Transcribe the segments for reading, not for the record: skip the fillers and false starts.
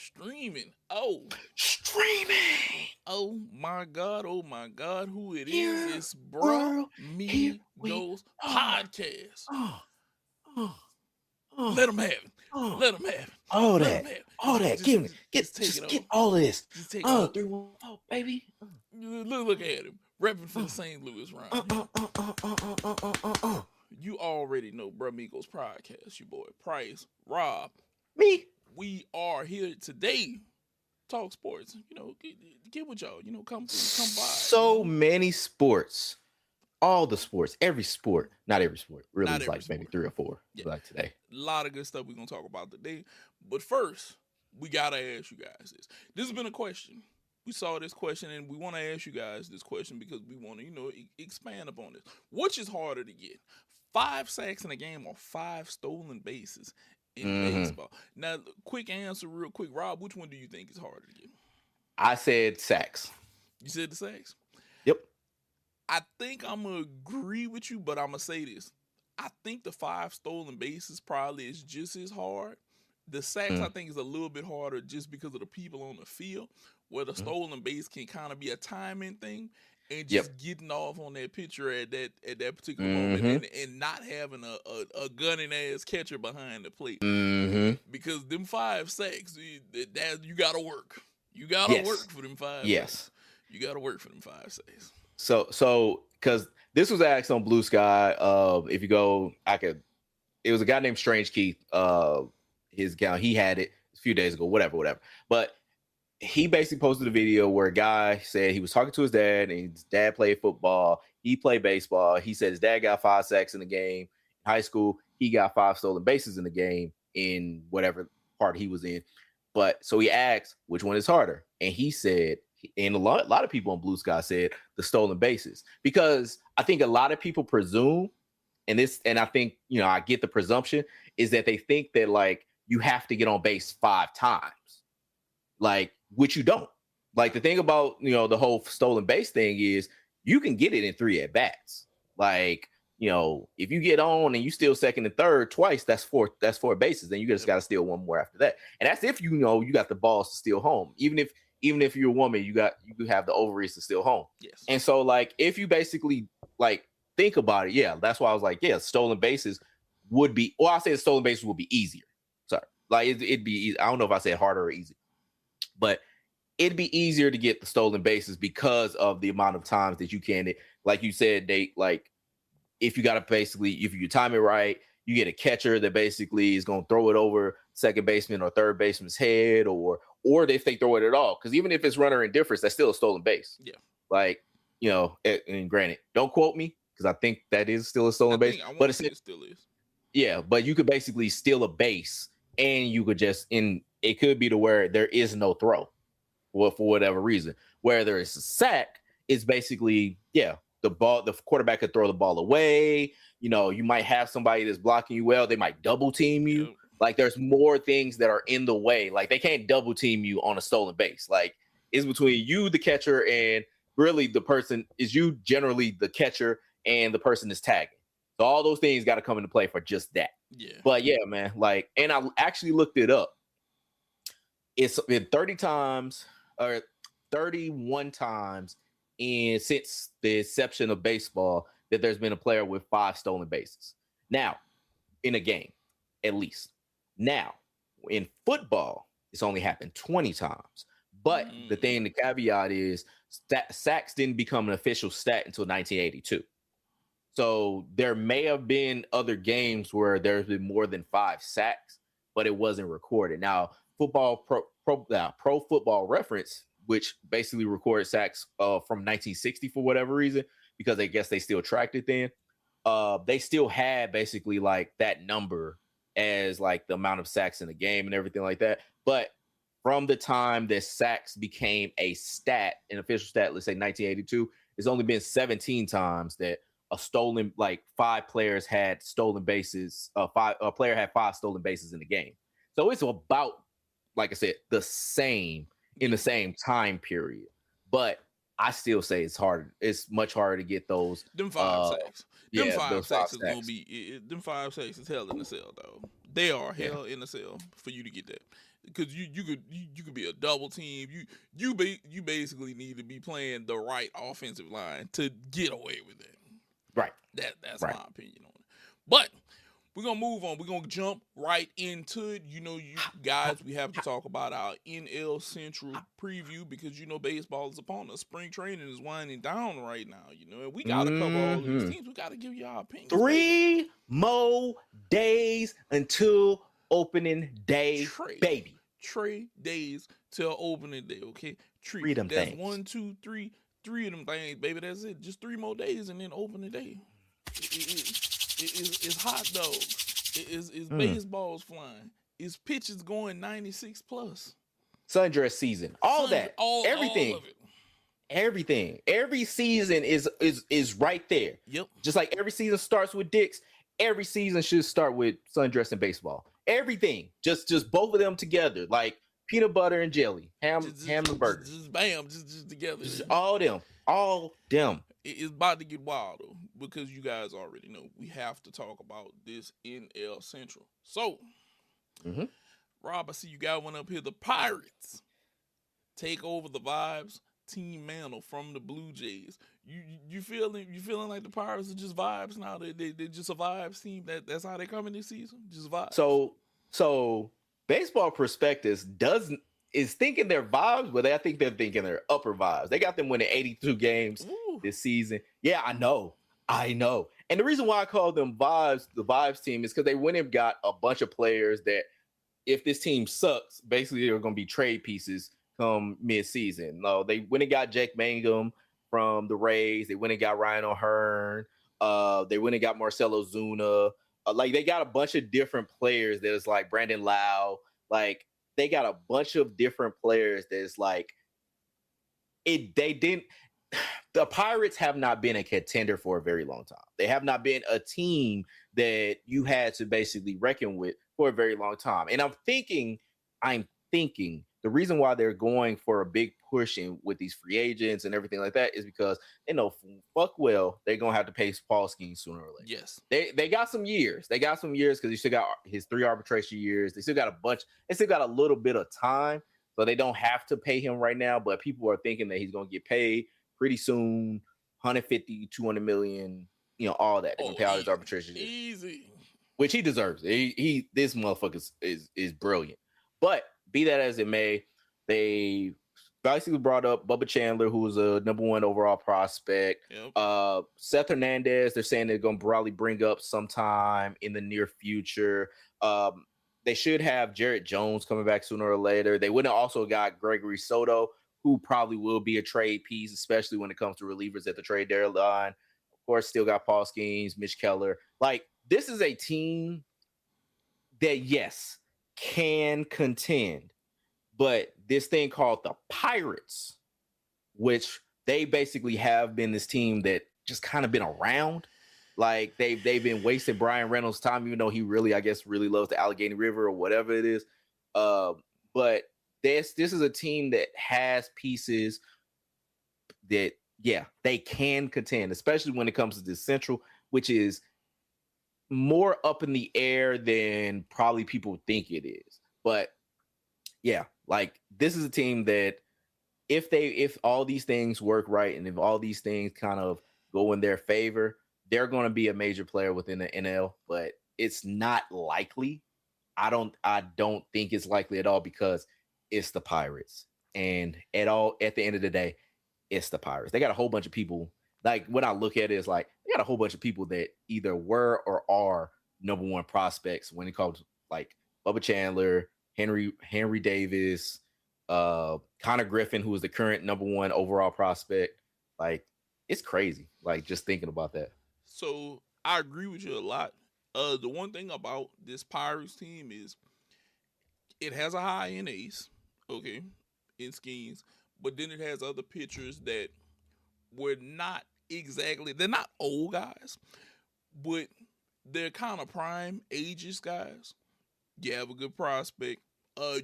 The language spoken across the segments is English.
Streaming. Oh, Streaming. oh my God, who it is? Here, It's world, here Me we Goes are. Podcast. Oh, oh, oh, Let them have it. oh. Let them have it. All Let them that, have it. all that. Just, Give me, just, get, just take it just get all. all of this. Just take all. 314, baby. Look at him, repping for the St. Louis Uh, round. uh, uh, uh, uh, uh, uh, uh, uh, uh. You already know Bramigos Podcast. Your boy Price, Rob. Me. We are here today. Talk sports. Get with y'all. Come through, come by. So many sports. All the sports, every sport, not every sport, really, Not it's every like maybe sport. 3 or 4, Yeah. like today. A lot of good stuff we're gonna talk about today. But first, we gotta ask you guys this. This has been a question. We saw this question and we want to ask you guys this question because we want to, expand upon this. Which is harder to get? 5 sacks in a game or 5 stolen bases in hmm baseball? Now, quick answer, real quick. Rob, which one do you think is harder to get? I said sacks. You said the sacks? Yep. I think I'm gonna agree with you, but I'm gonna say this. I think the 5 stolen bases probably is just as hard. The sacks I Mm-hmm. think is a little bit harder just because of the people on the field, where the Mm-hmm. stolen base can kind of be a timing thing and Yep. just getting off on that pitcher at that particular moment Mm-hmm. and not having a gunning ass catcher behind the plate. Mm-hmm. Because them 5 sacks, that you gotta work. You gotta Yes. work for them 5 sacks. Yes. You gotta work for them 5 sacks. So because this was asked on Blue Sky. If you go, it was a guy named Strange Keith. His account, he had it a few days ago, whatever. But he basically posted a video where a guy said he was talking to his dad, and his dad played football. He played baseball. He said his dad got 5 sacks in the game. In high school, he got 5 stolen bases in the game in whatever part he was in. But so he asked which one is harder, and he said, and a lot of people on Blue Sky said the stolen bases, because I think a lot of people presume, and I think I get the presumption is that they think that like you have to get on base 5 times, like, which you don't. Like, the thing about the whole stolen base thing is you can get it in 3 at bats. Like, if you get on and you steal second and third twice, that's four bases. Then you just got to steal one more after that. And that's if you got the balls to steal home. Even if you're a woman, you have the ovaries to steal home. Yes. And so, like, if you basically like think about it, yeah, that's why I was like, yeah, stolen bases would be, or I'll say the stolen bases would be easier. Sorry, like it'd be easy. I don't know if I said harder or easy, but it'd be easier to get the stolen bases because of the amount of times that you can, like you said, Nate, like, if you got to basically, if you time it right, you get a catcher that basically is going to throw it over second baseman or third baseman's head, or if they throw it at all. Because even if it's runner indifference, that's still a stolen base. Yeah. Like, and granted, don't quote me, because I think that is still a stolen base. But it still is. Yeah, but you could basically steal a base, and you could it could be to where there is no throw, for whatever reason. Where there is a sack, is basically, the quarterback could throw the ball away. You might have somebody that's blocking you well. They might double team you. Yep. Like, there's more things that are in the way. Like, they can't double team you on a stolen base. Like, it's between you, the catcher, and really the person is you, generally the catcher, and the person is tagging. So all those things got to come into play for just that. Yeah. But yeah, man, like, and I actually looked it up. It's been 30 times or 31 times since the inception of baseball that there's been a player with 5 stolen bases. Now, in a game, at least. Now, in football, it's only happened 20 times. But the caveat is sacks didn't become an official stat until 1982. So there may have been other games where there's been more than 5 sacks, but it wasn't recorded. Now, Pro Football Reference, which basically recorded sacks from 1960 for whatever reason, because I guess they still tracked it then. They still had basically like that number as like the amount of sacks in the game and everything like that. But from the time that sacks became a stat, an official stat, let's say 1982, it's only been 17 times that like 5 players had stolen bases. A player had 5 stolen bases in the game. So it's about, like I said, the same in the same time period. But I still say it's harder. It's much harder to get those. Them 5 sacks. Them those 5 sacks is 5 gonna be. Them 5 sacks is hell in the cell, though. They are hell in the cell for you to get that. because you could be a double team. You basically need to be playing the right offensive line to get away with it. Right. That's Right. my opinion on it. But we're gonna move on. We're gonna jump right into it. You guys, we have to talk about our NL Central preview because baseball is upon us. Spring training is winding down right now. And we gotta cover all of these teams. We gotta give you our opinions. 3 more days until opening day, baby. 3 days till opening day. Okay, Three of them that's things. 1, 2, 3, 3 of them things, baby. That's it. Just 3 more days and then opening day. It's hot dogs. It's baseballs flying. It's pitches going 96 plus. Sundress season. Everything. All of it. Everything. Every season is right there. Yep. Just like every season starts with Dicks, every season should start with sundress and baseball. Everything. Just both of them together. Like peanut butter and jelly. Ham and burger. Just bam, just together. Just all them. It's about to get wild though, because you guys already know we have to talk about this NL Central. So, Rob, I see you got one up here. The Pirates take over the Vibes team mantle from the Blue Jays. You feeling like the Pirates are just vibes now? They're just a vibes team. That's how they coming this season. Just vibes. So Baseball Prospectus is thinking they're vibes, but I think they're thinking they're upper vibes. They got them winning 82 games this season. Yeah, I know. And the reason why I call them vibes, the vibes team, is because they went and got a bunch of players that, if this team sucks, basically they're going to be trade pieces come mid-season. No, they went and got Jake Mangum from the Rays. They went and got Ryan O'Hearn. They went and got Marcelo Zuna. Like, they got a bunch of different players that is like Brandon Lau. Like, they got a bunch of different players that's like, the Pirates have not been a contender for a very long time. They have not been a team that you had to basically reckon with for a very long time. And I'm thinking the reason why they're going for a big push in with these free agents and everything like that is because they know fuck well they're gonna have to pay Paul Skeens sooner or later. Yes, they got some years. They got some years because he still got his 3 arbitration years. They still got a bunch. They still got a little bit of time, so they don't have to pay him right now. But people are thinking that he's gonna get paid pretty soon, 150, 200 million. All that. They can pay out his arbitration years. Easy. Which he deserves. This motherfucker is brilliant. But be that as it may, they basically brought up Bubba Chandler, who was a number 1 overall prospect. Yep. Seth Hernandez, they're saying they're going to probably bring up sometime in the near future. They should have Jarrett Jones coming back sooner or later. They would have also got Gregory Soto, who probably will be a trade piece, especially when it comes to relievers at the trade deadline. Of course, still got Paul Skeens, Mitch Keller. Like, this is a team that, yes, can contend, but this thing called the Pirates, which they basically have been this team that just kind of been around. Like, they've been wasting Brian Reynolds' time, even though he really loves the Allegheny River or whatever it is. But this is a team that has pieces that, yeah, they can contend, especially when it comes to the Central, which is more up in the air than probably people think it is. But yeah, like, this is a team that if all these things work right and if all these things kind of go in their favor, they're going to be a major player within the NL. But it's not likely. I don't think it's likely at all because it's the Pirates. And at the end of the day, it's the Pirates. They got a whole bunch of people. Like, when I look at it, it's like they got a whole bunch of people that either were or are number 1 prospects when it comes to, like, Bubba Chandler, Henry Davis, Connor Griffin, who is the current number 1 overall prospect. Like, it's crazy. Like, just thinking about that. So I agree with you a lot. The one thing about this Pirates team is it has a high end ace, okay, in Skeens, but then it has other pitchers that were not exactly, they're not old guys, but they're kind of prime ages guys. You have a good prospect.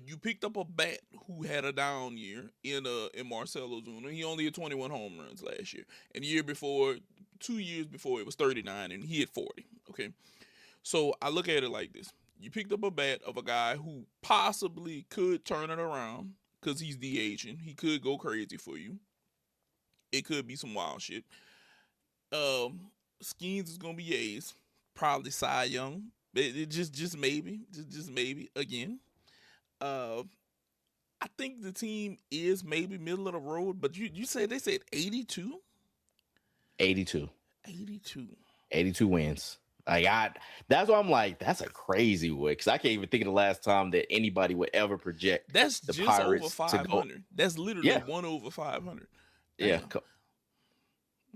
You picked up a bat who had a down year in Marcelo Zuna. He only had 21 home runs last year. And the year before, 2 years before, it was 39, and he hit 40. Okay. So I look at it like this. You picked up a bat of a guy who possibly could turn it around because he's de-aging. He could go crazy for you. It could be some wild shit. Skeens is gonna be A's, probably Cy Young. It just maybe, just maybe again. Uh, I think the team is maybe middle of the road, but you said they said 82? 82. 82. 82 wins. That's why I'm like, that's a crazy way, because I can't even think of the last time that anybody would ever project That's the just Pirates over to go. 500. That's literally Yeah. 1 over 500. Yeah. Damn.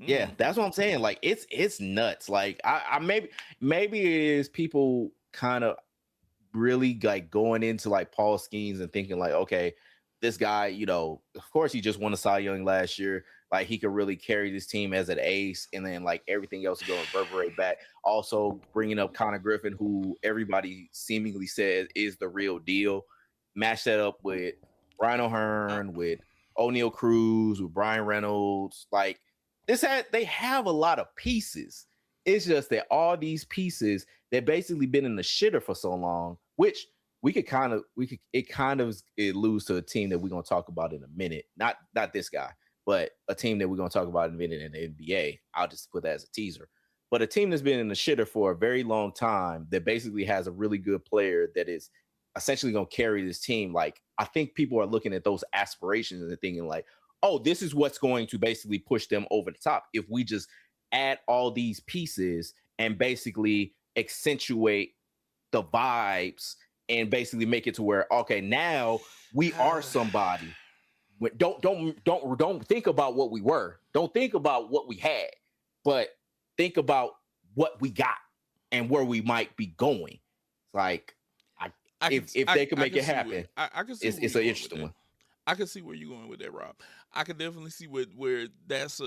Yeah, that's what I'm saying. Like it's nuts. Like I maybe it is people kind of really like going into like Paul Skeens and thinking like, okay, this guy, you know, of course he just won a Cy Young last year. Like he could really carry this team as an ace, and then like everything else is going to reverberate back. Also bringing up Connor Griffin, who everybody seemingly says is the real deal. Match that up with Ryan O'Hearn, with O'Neal Cruz, with Brian Reynolds. Like they have a lot of pieces. It's just that all these pieces, they've basically been in the shitter for so long, which it lose to a team that we're gonna talk about in a minute. Not this guy, but a team that we're gonna talk about in a minute in the NBA. I'll just put that as a teaser. But a team that's been in the shitter for a very long time that basically has a really good player that is essentially gonna carry this team. Like I think people are looking at those aspirations and thinking like, oh, this is what's going to basically push them over the top if we just add all these pieces and basically accentuate the vibes and basically make it to where, okay, now we are somebody. Don't think about what we were. Don't think about what we had, but think about what we got and where we might be going. Like, if they could make it happen, I can see it's an interesting one. I can see where you're going with that, Rob. I can definitely see where that's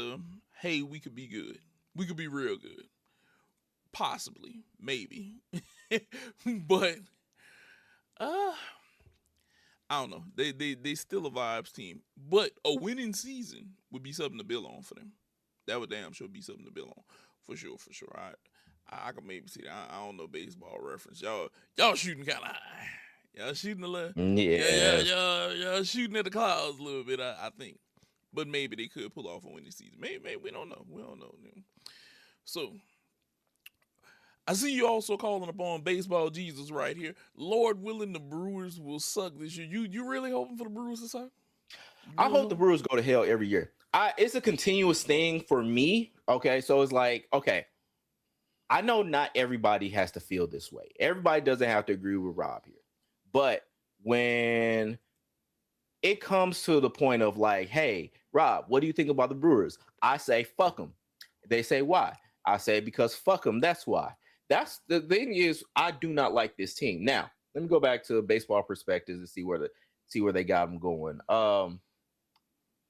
hey, we could be good. We could be real good. Possibly, maybe. But I don't know. They still a vibes team. But a winning season would be something to build on for them. That would damn sure be something to build on. For sure. I can maybe see that. I don't know baseball reference. Y'all shooting kind of high. Y'all shooting a little. Yeah. Y'all shooting at the clouds a little bit, I think. But maybe they could pull off a winning season. Maybe we don't know. So I see you also calling upon baseball Jesus right here. Lord willing, the Brewers will suck this year. You really hoping for the Brewers to suck? I hope the Brewers go to hell every year. It's a continuous thing for me. Okay, so it's like, okay, I know not everybody has to feel this way. Everybody doesn't have to agree with Rob here. But when it comes to the point of like, hey, Rob, what do you think about the Brewers? I say, fuck them. They say, why? I say, because fuck them. That's why. That's the thing is, I do not like this team. Now, let me go back to baseball perspectives and see where they got them going.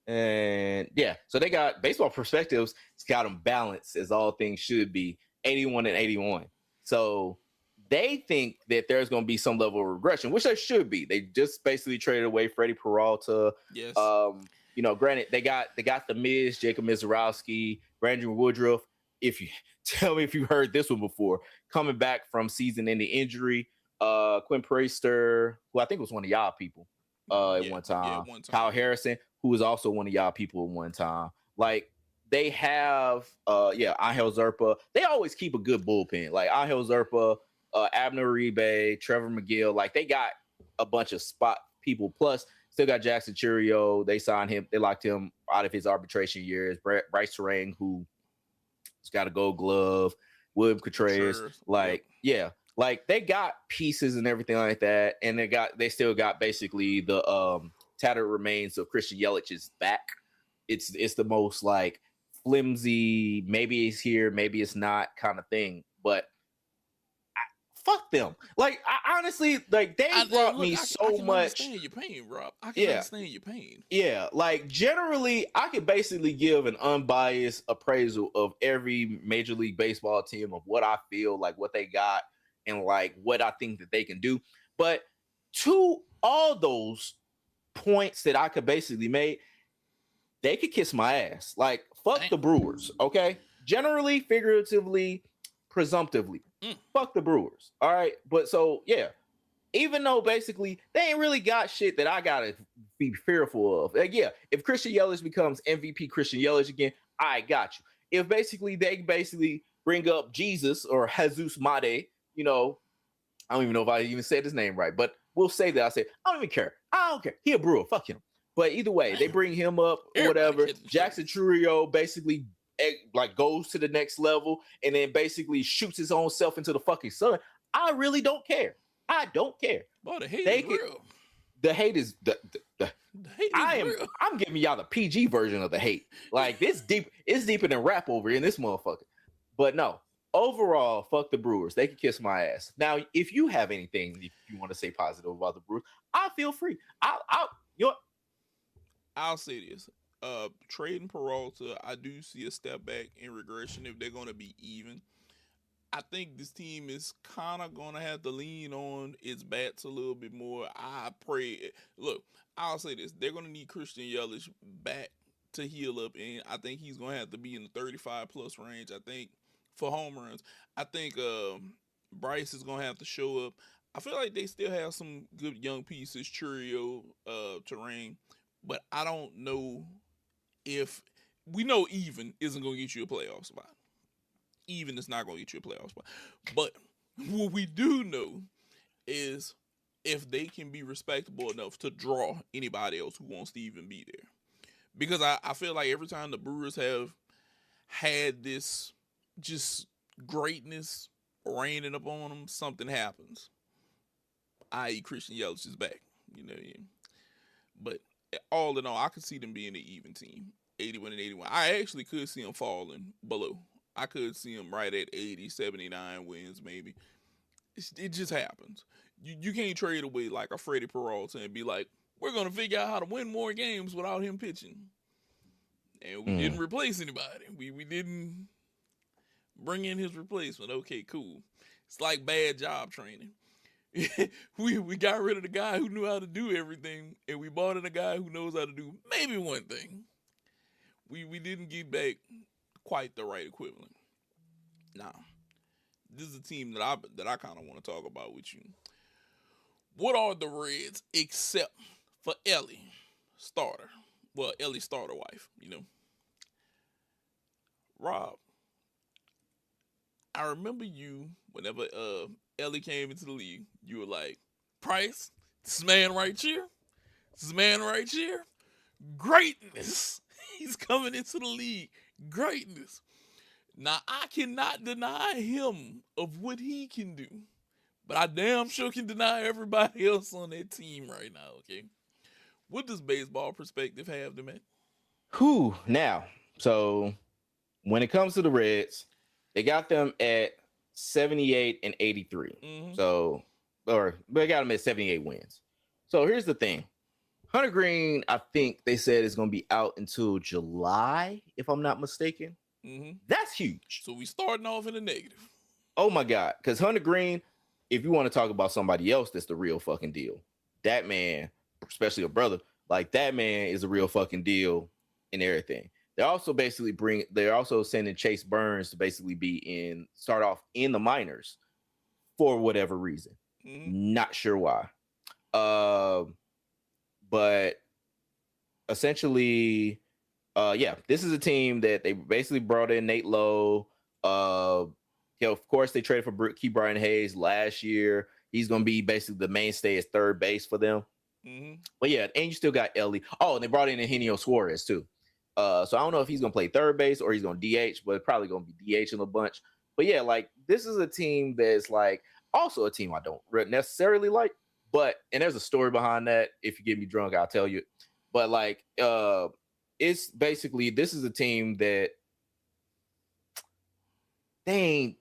And yeah, so they got baseball perspectives. It's got them balanced as all things should be, 81 and 81. So they think that there's going to be some level of regression, which there should be. They just basically traded away Freddie Peralta. Yes. Granted, they got the Miz, Jacob Mizorowski, Brandon Woodruff. If you tell me if you heard this one before, coming back from season-ending injury, Quinn Priester, who I think was one of y'all people at one time. Yeah, one time. Kyle Harrison, who was also one of y'all people at one time. Like they have, Angel Zerpa. They always keep a good bullpen. Like Angel Zerpa, Abner Uribe, Trevor McGill. Like they got a bunch of spot people. Plus, still got Jackson Churio. They signed him. They locked him out of his arbitration years. Bryce Terang, who's got a Gold Glove. William Contreras. Sure. Like they got pieces and everything like that, and they still got basically the tattered remains of Christian Yelich's back. It's the most like flimsy, maybe it's here, maybe it's not kind of thing. But fuck them. Like I honestly, like they brought me so much. I can understand your pain, Rob. I can understand your pain. Yeah, like generally, I could basically give an unbiased appraisal of every Major League Baseball team of what I feel like, what they got, and like what I think that they can do. But to all those points that I could basically make, they could kiss my ass. Like fuck the Brewers, okay? Generally, figuratively, presumptively. Fuck the Brewers. All right. But so yeah, even though basically they ain't really got shit that I gotta be fearful of. Like, yeah, if Christian Yelich becomes MVP Christian Yelich again, I got you. If basically they basically bring up Jesus or Jesus Made, you know, I don't even know if I even said his name right, but we'll say that. I said, I don't even care. I don't care. He a Brewer. Fuck him. But either way, they bring him up or whatever. Jackson Churio basically like goes to the next level and then basically shoots his own self into the fucking sun. I really don't care. I don't care. Boy, the hate is real. The hate is the hate is real. I'm giving y'all the PG version of the hate. Like it's deep. It's deeper than rap over in this motherfucker. But no. Overall, fuck the Brewers. They can kiss my ass. Now, if you have anything you want to say positive about the Brewers, I feel free. I'll say this. Trading Peralta, I do see a step back in regression if they're going to be even. I think this team is kind of going to have to lean on its bats a little bit more. I pray. Look, I'll say this. They're going to need Christian Yelich back to heal up, and I think he's going to have to be in the 35-plus range. I think for home runs. I think Bryce is going to have to show up. I feel like they still have some good young pieces, Churio, Terrain, but I don't know if we know even isn't going to get you a playoff spot. Even is not going to get you a playoff spot. But what we do know is if they can be respectable enough to draw anybody else who wants to even be there. Because I feel like every time the Brewers have had this just greatness raining upon them, something happens. I.e. Christian Yelich is back. You know, yeah. But all in all, I could see them being an even team. 81 and 81. I actually could see them falling below. I could see them right at 80, 79 wins maybe. It just happens. You can't trade away like a Freddie Peralta and be like, we're going to figure out how to win more games without him pitching. And we didn't replace anybody. We didn't bring in his replacement. Okay, cool. It's like bad job training. we got rid of the guy who knew how to do everything, and we brought in a guy who knows how to do maybe one thing. We didn't get back quite the right equivalent. Now, this is a team that I kind of want to talk about with you. What are the Reds except for Ellie starter? Well, Ellie starter wife, you know. Rob, I remember you whenever Ellie came into the league, you were like, Price, this man right here, greatness. He's coming into the league, greatness. Now, I cannot deny him of what he can do, but I damn sure can deny everybody else on that team right now, okay? What does baseball perspective have to man? Now, so when it comes to the Reds, they got them at 78 and 83. Mm-hmm. So, or they got them at 78 wins. So here's the thing. Hunter Green, I think they said is going to be out until July, if I'm not mistaken. Mm-hmm. That's huge. So we starting off in the negative. Oh my God. Because Hunter Green, if you want to talk about somebody else that's the real fucking deal, that man, especially a brother, like that man is a real fucking deal and everything. They're also sending Chase Burns to basically start off in the minors for whatever reason. Mm-hmm. Not sure why. But essentially, this is a team that they basically brought in Nate Lowe. Of course, they traded for Ke'Bryan Hayes last year. He's going to be basically the mainstay at third base for them. Mm-hmm. But yeah, and you still got Ellie. Oh, and they brought in Eugenio Suarez too. So I don't know if he's going to play third base or he's going to DH, but it's probably going to be DH in a bunch. But yeah, like this is a team that's like also a team I don't necessarily like. But, and there's a story behind that. If you get me drunk, I'll tell you. But like, it's basically, this is a team that they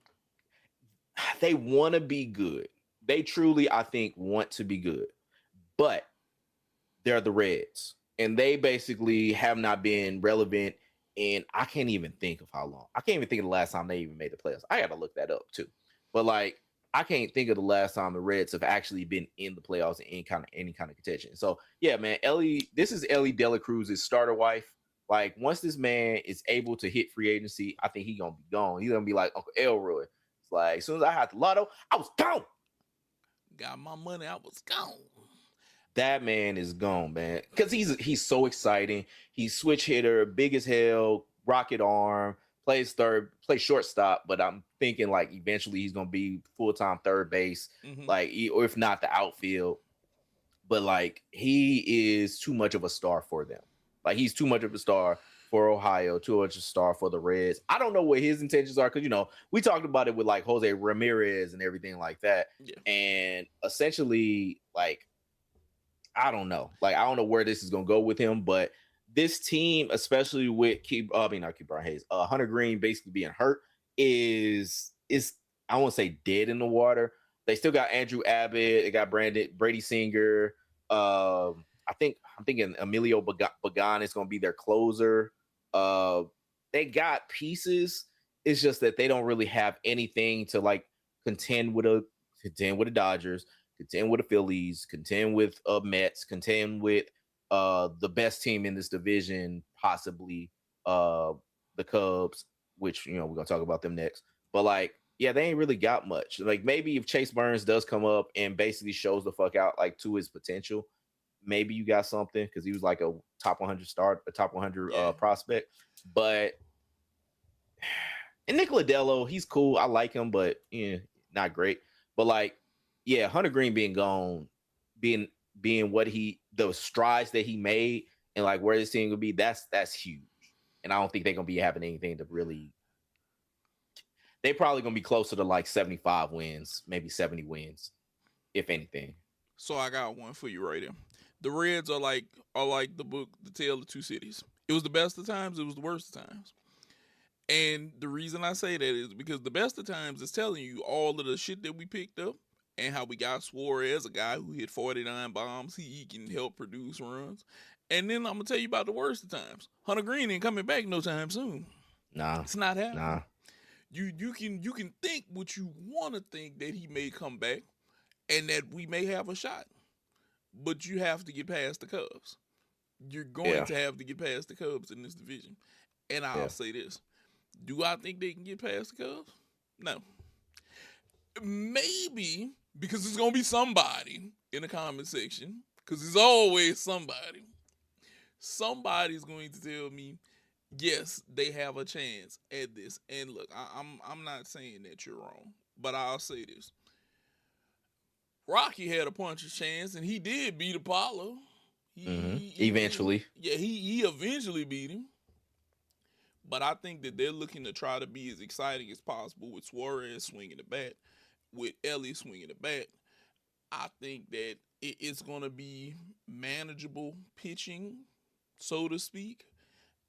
want to be good. They truly, I think, want to be good. But they're the Reds. And they basically have not been relevant in, I can't even think of how long. I can't even think of the last time they even made the playoffs. I got to look that up too. But like, I can't think of the last time the Reds have actually been in the playoffs in any kind of contention. So yeah, man, this is Ellie De La Cruz's starter wife. Like once this man is able to hit free agency, I think he's gonna be gone. He's gonna be like Uncle Elroy. It's Like as soon as I had the lotto, I was gone. Got my money, I was gone. That man is gone, man. Because he's so exciting. He's switch hitter, big as hell, rocket arm, plays third, plays shortstop. But I'm thinking like eventually he's gonna be full-time third base, like or if not the outfield. But like he is too much of a star for them. Like he's too much of a star for Ohio, too much of a star for the Reds. I don't know what his intentions are because we talked about it with like Jose Ramirez and everything like that. Yeah. And essentially, like I don't know. Like I don't know where this is gonna go with him, but this team, especially with not Keith Hayes, Hunter Green basically being hurt, is I won't say dead in the water. They still got Andrew Abbott. They got Brady Singer. I'm thinking Emilio Pagan is going to be their closer. They got pieces. It's just that they don't really have anything to like contend with the Dodgers, contend with the Phillies, contend with Mets, contend with the best team in this division, possibly the Cubs, which we're gonna talk about them next. But like, yeah, they ain't really got much. Like maybe if Chase Burns does come up and basically shows the fuck out like to his potential, maybe you got something because he was like a top 100 prospect. But and Nick Lodolo, he's cool. I like him, but not great. But like, yeah, Hunter Green being gone, being what the strides that he made and like where this team would be, that's huge. And I don't think they're gonna be having anything to really. They probably gonna be closer to like 75 wins, maybe 70 wins, if anything. So I got one for you right here. The Reds are like the book, The Tale of Two Cities. It was the best of times, it was the worst of times. And the reason I say that is because the best of times is telling you all of the shit that we picked up and how we got Suarez, a guy who hit 49 bombs. He can help produce runs. And then I'm gonna tell you about the worst of times. Hunter Green ain't coming back no time soon. Nah, it's not happening. Nah. You can think what you want to think that he may come back and that we may have a shot. But you have to get past the Cubs. You're going to have to get past the Cubs in this division. And I'll say this. Do I think they can get past the Cubs? No. Maybe because it's going to be somebody in the comment section, because there's always somebody. Somebody's going to tell me, yes, they have a chance at this. And look, I'm not saying that you're wrong, but I'll say this. Rocky had a puncher's chance, and he did beat Apollo. Eventually. He eventually beat him. But I think that they're looking to try to be as exciting as possible with Suarez swinging the bat, with Ellie swinging the bat. I think that it's going to be manageable pitching, so to speak.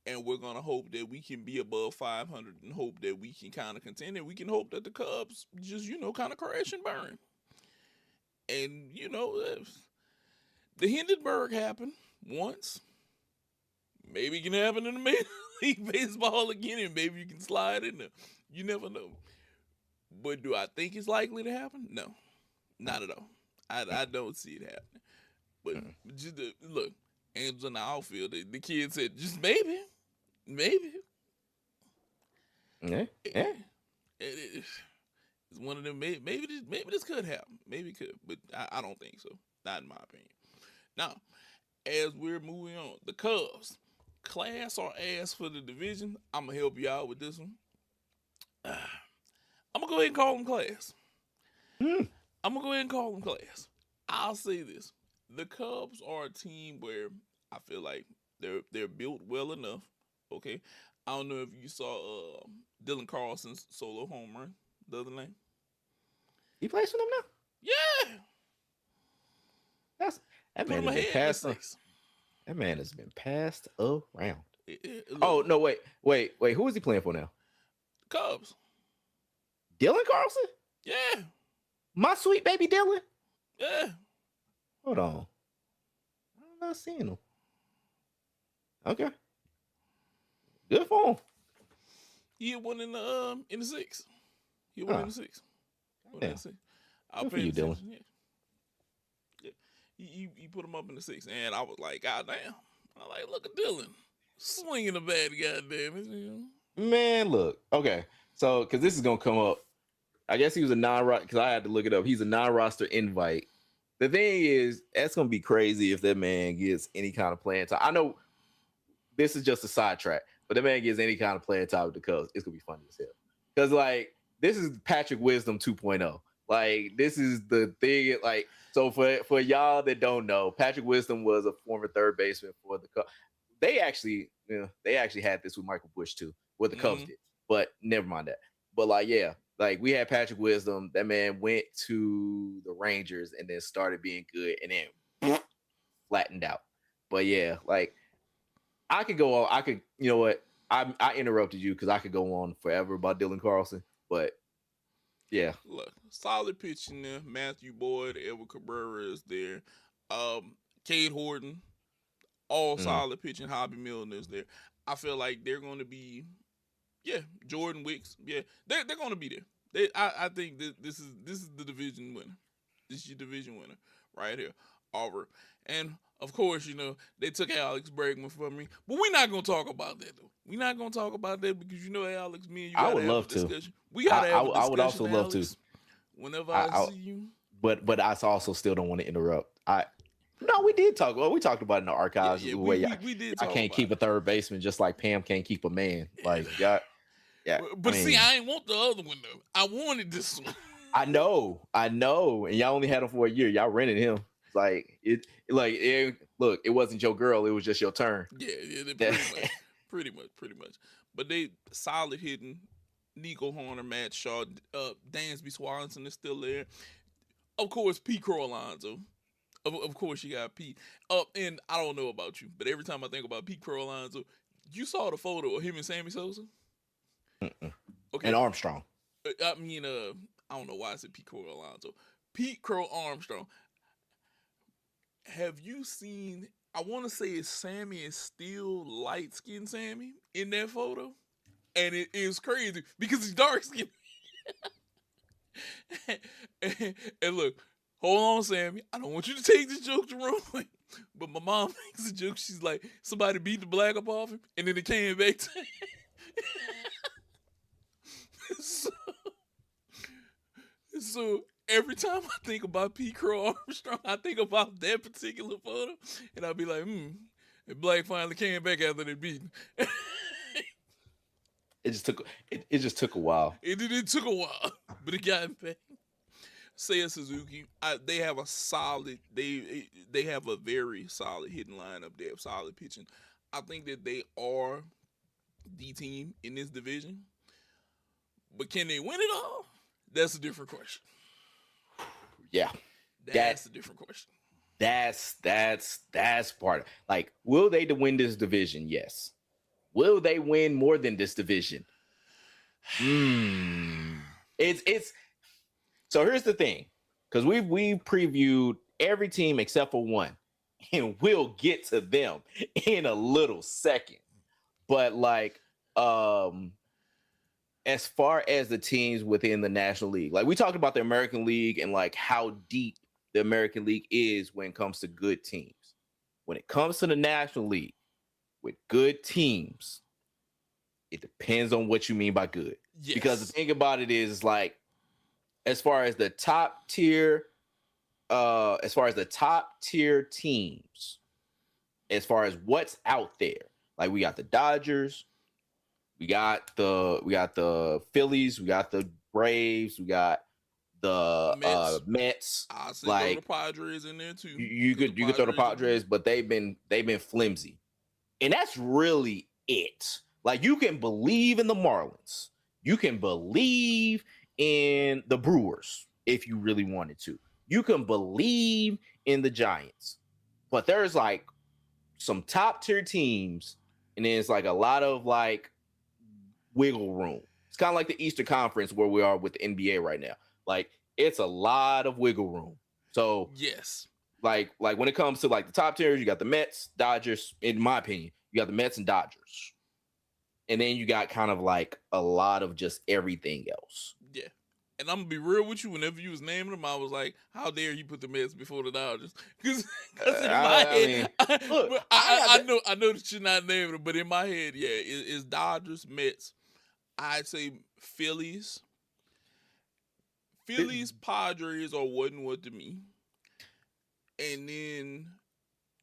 And we're going to hope that we can be above 500 and hope that we can kind of contend. And we can hope that the Cubs just, kind of crash and burn. And, the Hindenburg happened once. Maybe it can happen in the Major League Baseball again, and maybe you can slide in there. You never know. But do I think it's likely to happen? No, not at all. I don't see it happening. But just look, Angels in the outfield. The kid said, just maybe. Yeah. It's one of them. Maybe this could happen. Maybe it could, but I don't think so. Not in my opinion. Now, as we're moving on, the Cubs, class or ass for the division. I'm gonna help you out with this one. I'm gonna go ahead and call them class. I'll say this: the Cubs are a team where I feel like they're built well enough. Okay, I don't know if you saw Dylan Carlson's solo home run the other night. He plays for them now. Yeah, that man has been passed. That man has been passed around. No, wait. Who is he playing for now? Cubs. Dylan Carlson? Yeah. My sweet baby Dylan? Yeah. Hold on. I'm not seeing him. Okay. Good for him. He hit one in the six. He won in the six. Good for you, Dylan. Yeah. He put him up in the six, and I was like, God damn. I like, look at Dylan swinging the bat, goddamn it. Man, look. Okay, so because this is gonna come up I guess he was a non-roster because I had to look it up. He's a non-roster invite. The thing is, that's gonna be crazy if that man gets any kind of playing time. I know this is just a sidetrack, but that man gets any kind of playing time with the Cubs. It's gonna be funny as hell. Because like this is Patrick Wisdom 2.0. Like this is the thing. Like so for y'all that don't know, Patrick Wisdom was a former third baseman for the Cubs. They actually had this with Michael Bush too, what the Cubs did. But never mind that. But like yeah. Like we had Patrick Wisdom, that man went to the Rangers and then started being good and then flattened out. But yeah, like I could go on. I could, you know what? I interrupted you because I could go on forever about Dylan Carlson. But yeah, look, solid pitching there. Matthew Boyd, Edward Cabrera is there. Cade Horton, all solid pitching. Hobby Milner is there. I feel like they're going to be. Yeah, Jordan Wicks. Yeah, they're going to be there. I think this is the division winner. This is your division winner right here, Auburn. And of course, you know they took Alex Bregman from me, but we're not going to talk about that though. We're not going to talk about that because you know, Alex, me and you. I would love to. We gotta have a discussion. I would also love to. Whenever I see you. But I also still don't want to interrupt. No, we did talk. Well, we talked about it in the archives. Yeah, we did. I can't keep a third baseman just like Pam can't keep a man. Like, yeah. But I mean, see, I ain't want the other one though. I wanted this one. I know, and y'all only had him for a year. Y'all rented him. Like look, it wasn't your girl. It was just your turn. Yeah, pretty much. But they solid hitting. Nico Horner, Matt Shaw, Dansby Swanson is still there. Of course, Pete Crow Alonso. Of course, you got Pete. And I don't know about you, but every time I think about Pete Crow Alonso, you saw the photo of him and Sammy Sosa? Okay. And Armstrong. I mean, I don't know why I said Pete Crow Alonso. Pete Crow Armstrong. Have you seen, I want to say Sammy is still light-skinned Sammy in that photo? And it is crazy because he's dark-skinned. and look, hold on, Sammy. I don't want you to take this joke the wrong way. But my mom makes a joke. She's like, somebody beat the black up off him, and then it came back to him. So every time I think about Pete Crow Armstrong, I think about that particular photo, and I'll be like, and black finally came back after they beat him. It just took a while. It took a while, but it got back. Seiya Suzuki, they have a solid. They have a very solid hitting lineup. They have solid pitching. I think that they are the team in this division. But can they win it all? That's a different question. Yeah. That's a different question. That's part of, like, will they win this division? Yes. Will they win more than this division? It's so here's the thing, because we previewed every team except for one, and we'll get to them in a little second. But like, as far as the teams within the National League, like we talked about the American League and like how deep the American League is when it comes to good teams. When it comes to the National League with good teams, it depends on what you mean by good. Yes. Because the thing about it is like, as far as the top tier teams, as far as what's out there, like we got the Dodgers, we got the Phillies, we got the Braves, we got the Mets. I say like, throw the Padres in there too. You could throw the Padres, but they've been flimsy, and that's really it. Like you can believe in the Marlins, you can believe in the Brewers if you really wanted to. You can believe in the Giants, but there's like some top tier teams, and then it's like a lot of like wiggle room. It's kind of like the Eastern Conference where we are with the NBA right now. Like it's a lot of wiggle room. So yes, like when it comes to like the top tiers, you got the Mets, Dodgers. In my opinion, you got the Mets and Dodgers, and then you got kind of like a lot of just everything else. Yeah. And I'm gonna be real with you. Whenever you was naming them, I was like, "How dare you put the Mets before the Dodgers?" Because in my head, I know that you're not naming them, but in my head, yeah, it's Dodgers, Mets. I'd say Phillies, Phillies, Padres, or wasn't what to me. And then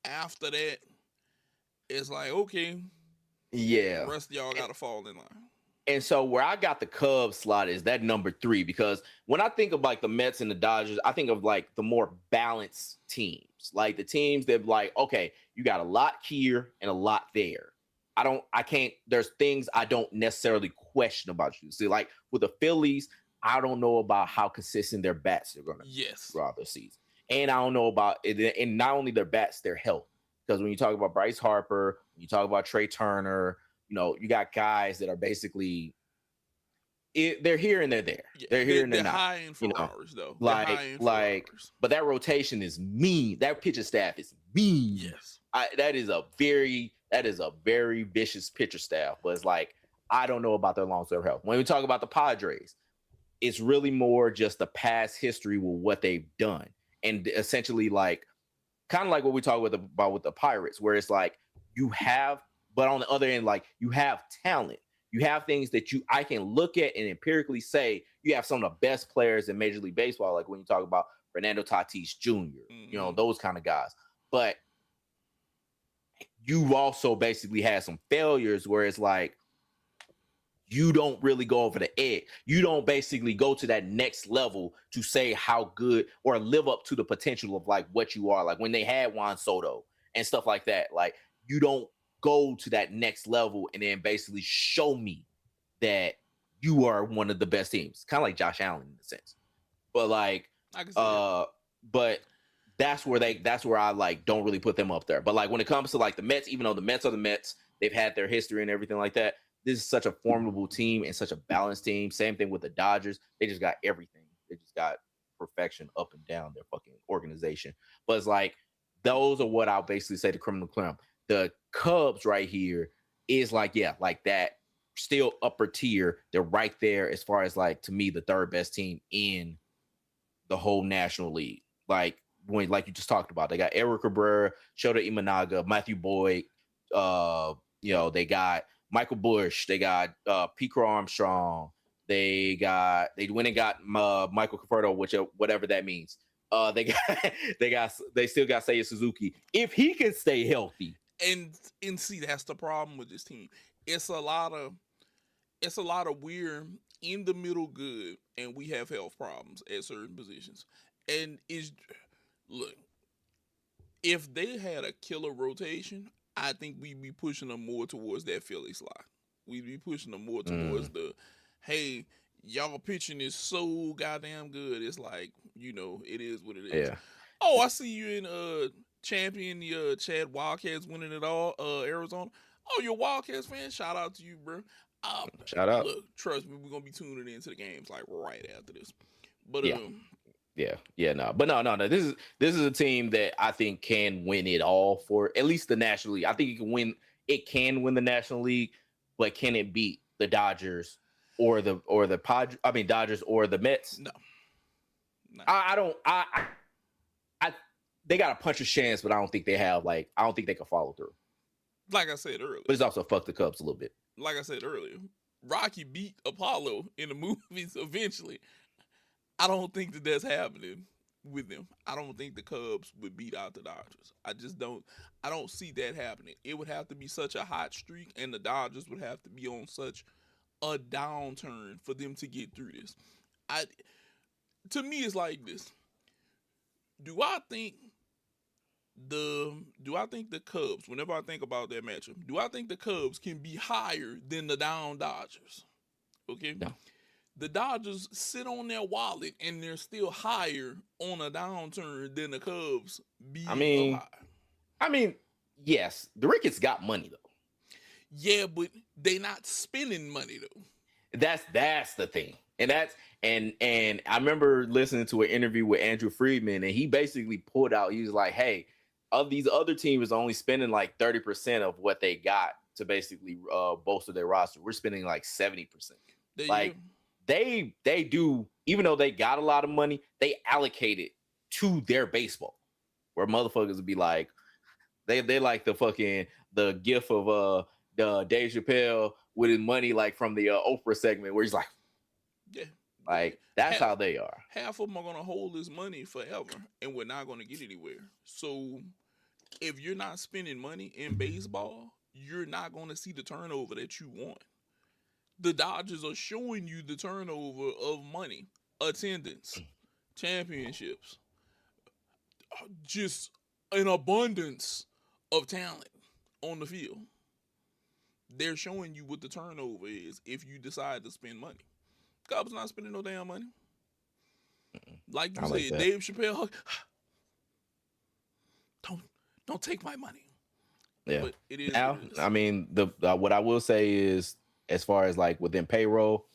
after that, it's like, okay, Yeah. rest of y'all got to fall in line. And so where I got the Cubs slot is that number 3, because when I think of like the Mets and the Dodgers, I think of like the more balanced teams, like the teams that like, okay, you got a lot here and a lot there. There's things I don't necessarily question about you. See, like with the Phillies, I don't know about how consistent their bats are going to be throughout the season. And I don't know about it, and not only their bats, their health. Because when you talk about Bryce Harper, when you talk about Trey Turner, you got guys that are basically they're here and they're there. Yeah, they're here and they're not. High in Ferraris, though. But that rotation is mean. That pitching staff is mean. Yes, that is a very vicious pitcher staff. But it's like I don't know about their long-term health. When we talk about the Padres, it's really more just the past history with what they've done, and essentially like kind of like what we talk about with the Pirates, where it's like you have. But on the other end, like you have talent, you have things that I can look at and empirically say you have some of the best players in Major League Baseball. Like when you talk about Fernando Tatis Jr., those kind of guys. But you also basically had some failures where it's like you don't really go over the edge. You don't basically go to that next level to say how good or live up to the potential of like what you are. Like when they had Juan Soto and stuff like that. Like you don't go to that next level and then basically show me that you are one of the best teams. Kind of like Josh Allen in a sense. But like but that's where I like don't really put them up there. But like when it comes to like the Mets, even though the Mets are the Mets, they've had their history and everything like that. This is such a formidable team and such a balanced team. Same thing with the Dodgers. They just got everything. They just got perfection up and down their fucking organization. But it's like those are what I'll basically say the criminal crime. The Cubs right here is like, yeah, like that still upper tier. They're right there as far as like, to me, the third best team in the whole National League. Like you just talked about, they got Eric Cabrera, Shota Imanaga, Matthew Boyd, they got Michael Busch, they got Pete Crow Armstrong, they went and got Michael Conforto, whatever that means. They still got Seiya Suzuki if he can stay healthy. And see, that's the problem with this team. It's a lot of we're in the middle good, and we have health problems at certain positions. And look, if they had a killer rotation, I think we'd be pushing them more towards that Philly slot. We'd be pushing them more towards the, hey, y'all pitching is so goddamn good. It's like, it is what it is. Yeah. Oh, I see you in champion the Chad Wildcats winning it all, Arizona. Oh, you're a Wildcats fan? Shout out to you, bro. Shout out. Look, trust me, we're gonna be tuning into the games like right after this. But no. This is a team that I think can win it all for at least the National League. I think it can win the National League, but can it beat the Dodgers or the Dodgers or the Mets? No. I don't. They got a puncher's chance, but I don't think they can follow through. Like I said earlier. But it's also fuck the Cubs a little bit. Like I said earlier, Rocky beat Apollo in the movies eventually. I don't think that's happening with them. I don't think the Cubs would beat out the Dodgers. I don't see that happening. It would have to be such a hot streak, and the Dodgers would have to be on such a downturn for them to get through this. To me, it's like this. Do I think the Cubs, whenever I think about that matchup, do I think the Cubs can be higher than the down Dodgers? Okay? No. The Dodgers sit on their wallet and they're still higher on a downturn than the Cubs be alive. I mean, yes, the Ricketts got money though. Yeah, but they not spending money though. That's the thing. And I remember listening to an interview with Andrew Friedman, and he basically pulled out, he was like, hey, of these other teams only spending like 30% of what they got to basically bolster their roster. We're spending like 70%. They do, even though they got a lot of money, they allocate it to their baseball. Where motherfuckers would be like, they like the gif of the Dave Chappelle with his money like from the Oprah segment where he's like, yeah, Like that's half how they are. half of them are gonna hold this money forever, and we're not gonna get anywhere. So if you're not spending money in baseball, you're not gonna see the turnover that you want. The Dodgers are showing you the turnover of money, attendance, championships, just an abundance of talent on the field. They're showing you what the turnover is if you decide to spend money. Cubs not spending no damn money. Like you I like said, that. Dave Chappelle, don't take my money. Yeah. But it is Now, what it is. I mean, the what I will say is, as far as like within payroll,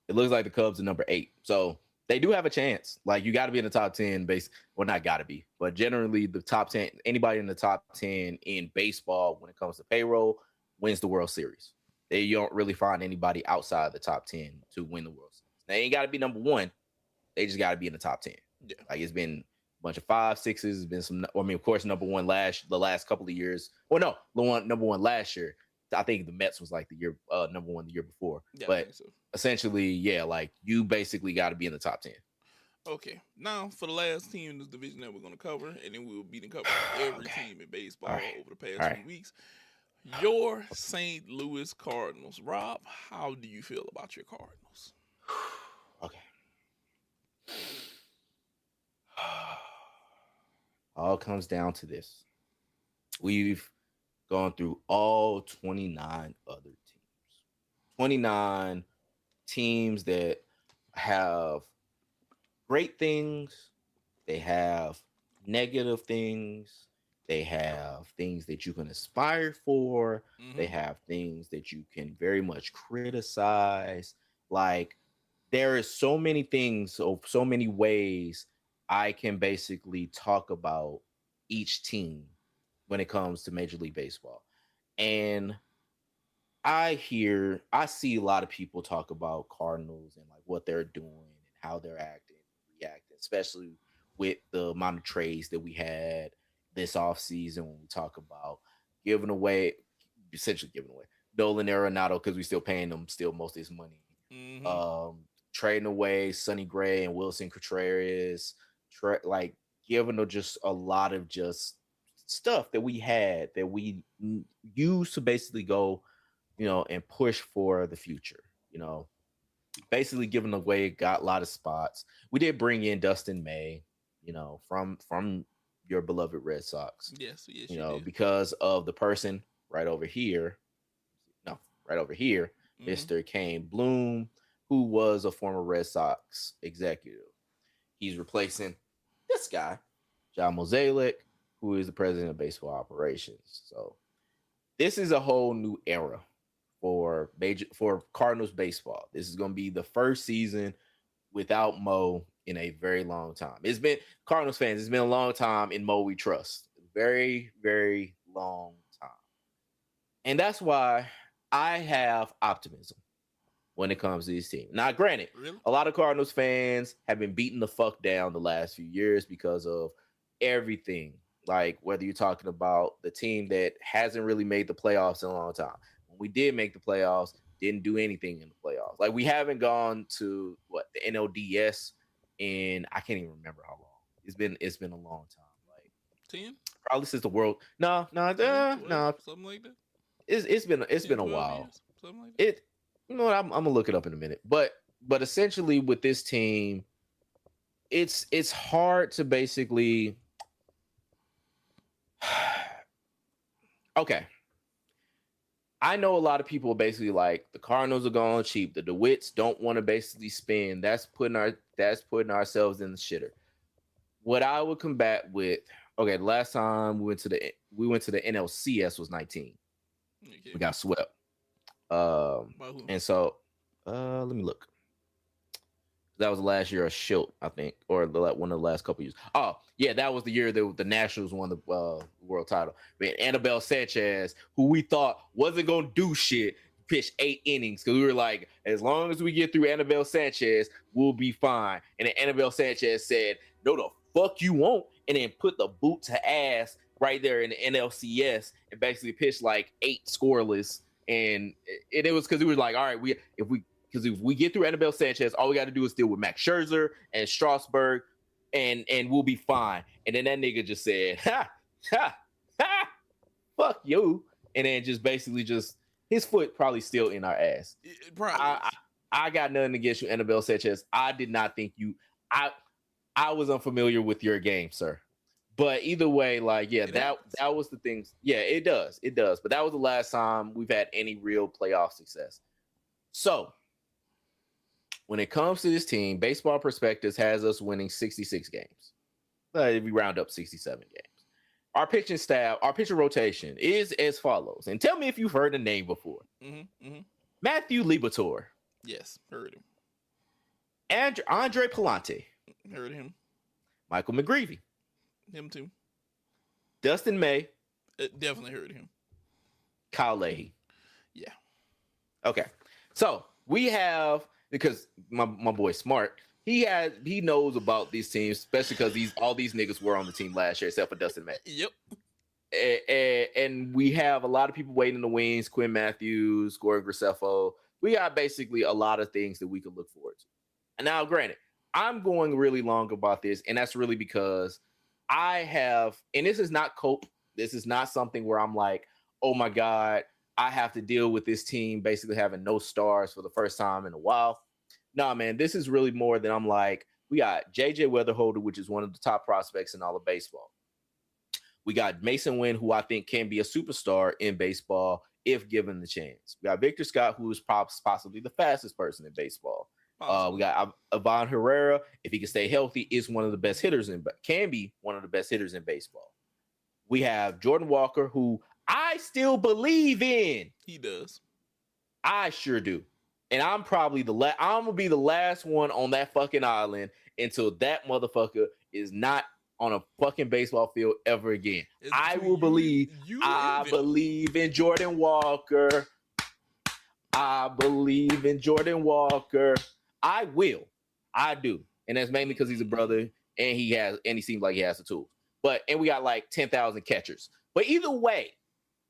it looks like the Cubs are number 8, so they do have a chance. Like you got to be in the top 10, base. Well, not got to be, but generally the top 10, anybody in the top 10 in baseball when it comes to payroll wins the World Series. You don't really find anybody outside the top 10 to win the World Series. They ain't got to be number 1. They just got to be in the top 10. Yeah. Like it's been a bunch of 5, 6s. It's been some. I mean, of course, number 1 the last couple of years. Well, no, number 1 last year. I think the Mets was like the year number 1 the year before. Yeah, I but think so. essentially, yeah, like you basically got to be in the top 10. Okay, now for the last team in this division that we're going to cover, and then we'll be covering every team in baseball over the past few weeks. Your St. Louis Cardinals. Rob, how do you feel about your Cardinals? Okay. All comes down to this. We've gone through all 29 other teams. 29 teams that have great things. They have negative things. They have things that you can aspire for. Mm-hmm. They have things that you can very much criticize. Like, there is so many things, so many ways I can basically talk about each team when it comes to Major League Baseball. And I see a lot of people talk about Cardinals and like what they're doing and how they're acting, reacting, especially with the amount of trades that we had this offseason when we talk about essentially giving away Nolan Arenado because we're still paying them most of his money. Mm-hmm. Trading away Sonny Gray and Wilson Contreras, like giving them just a lot of just stuff that we had that we used to basically go, and push for the future. Basically giving away, got a lot of spots. We did bring in Dustin May, from your beloved Red Sox. Yes, you did. Did. Because of the person right over here, Mm-hmm. Mr. Kane Bloom, who was a former Red Sox executive. He's replacing this guy, John Mozeliak, who is the president of baseball operations. So this is a whole new era for Cardinals baseball. This is going to be the first season without Mo in a very long time. It's been, Cardinals fans, it's been a long time in Mo we trust. Very, very long time. And that's why I have optimism when it comes to this team. Now, granted, Really? a lot of Cardinals fans have been beaten the fuck down the last few years because of everything. Like, whether you're talking about the team that hasn't really made the playoffs in a long time. When we did make the playoffs, didn't do anything in the playoffs. Like, we haven't gone to the NLDS in, I can't even remember how long. It's been a long time. Like 10? Probably since the world. No, 12, something like that. It's been a while. Years, something like that. I'm gonna look it up in a minute. But essentially with this team, it's hard to basically okay. I know a lot of people are basically like the Cardinals are going cheap. The DeWitts don't want to basically spend. That's putting ourselves in the shitter. What I would combat with, okay, the last time we went to the NLCS was 19. Okay. We got swept. And so let me look. That was last year of Schilt, I think, or one of the last couple years. Oh, yeah, that was the year that the Nationals won the world title. Man, Anibal Sanchez, who we thought wasn't going to do shit, pitched 8 innings because we were like, as long as we get through Anibal Sanchez, we'll be fine. And then Anibal Sanchez said, no, the fuck you won't, and then put the boot to ass right there in the NLCS and basically pitched like 8 scoreless. And it was because we were like, all right, if we because if we get through Annabelle Sanchez, all we got to do is deal with Max Scherzer and Strasburg, and we'll be fine. And then that nigga just said, ha, ha, ha, fuck you. And then just basically just his foot probably still in our ass. I got nothing against you, Annabelle Sanchez. I did not think you. I was unfamiliar with your game, sir. But either way, like, yeah, that was the thing. Yeah, it does. But that was the last time we've had any real playoff success. So when it comes to this team, Baseball Prospectus has us winning 66 games. If we round up 67 games. Our pitching staff, our pitching rotation is as follows. And tell me if you've heard the name before. Matthew Liberatore. Yes, heard him. Andre Palante. Heard him. Michael McGreevy. Him too. Dustin May. Definitely heard him. Kyle Leahy. Yeah. Okay. So we have, because my boy Smart, he knows about these teams, especially because all these niggas were on the team last year, except for Dustin May. Yep. And we have a lot of people waiting in the wings. Quinn Matthews, Gordon Graceffo. We got basically a lot of things that we could look forward to. And now, granted, I'm going really long about this, and that's really because I have, and this is not cope. This is not something where I'm like, oh my God, I have to deal with this team basically having no stars for the first time in a while. No, man, this is really more than I'm like, we got JJ Weatherholder, which is one of the top prospects in all of baseball. We got Mason Wynn, who I think can be a superstar in baseball if given the chance. We got Victor Scott, who is possibly the fastest person in baseball. We got Ivan Herrera, if he can stay healthy, is one of the best hitters can be one of the best hitters in baseball. We have Jordan Walker, who I still believe in. He does. I sure do. And I'm probably I'm gonna be the last one on that fucking island until that motherfucker is not on a fucking baseball field ever again. I will believe. I believe in Jordan Walker. I believe in Jordan Walker. I will. I do. And that's mainly because he's a brother and he seems like he has the tools. And we got like 10,000 catchers. But either way,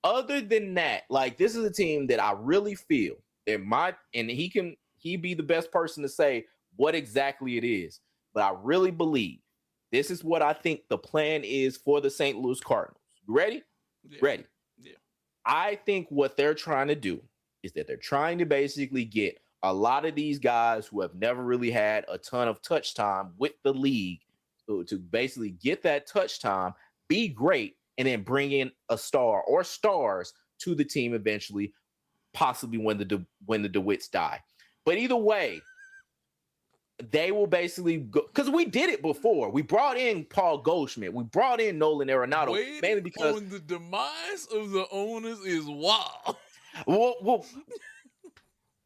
other than that, like, this is a team that I really feel that he be the best person to say what exactly it is. But I really believe this is what I think the plan is for the St. Louis Cardinals. You ready? Yeah. Ready. Yeah. I think what they're trying to do is that they're trying to basically get a lot of these guys who have never really had a ton of touch time with the league to basically get that touch time, be great, and then bring in a star or stars to the team eventually, possibly when the DeWitts die. But either way, they will basically go, because we did it before. We brought in Paul Goldschmidt. We brought in Nolan Arenado. Mainly because the demise of the owners is wild. Well,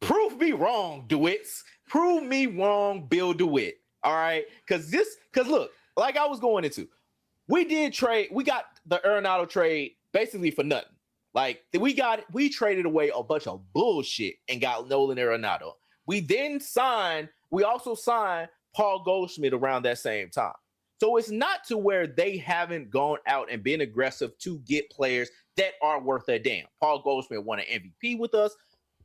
prove me wrong, DeWitts. Prove me wrong, Bill DeWitt. All right? Because look, like I was going into, we got the Arenado trade basically for nothing. Like, we traded away a bunch of bullshit and got Nolan Arenado. We also signed Paul Goldschmidt around that same time. So it's not to where they haven't gone out and been aggressive to get players that are worth a damn. Paul Goldschmidt won an MVP with us.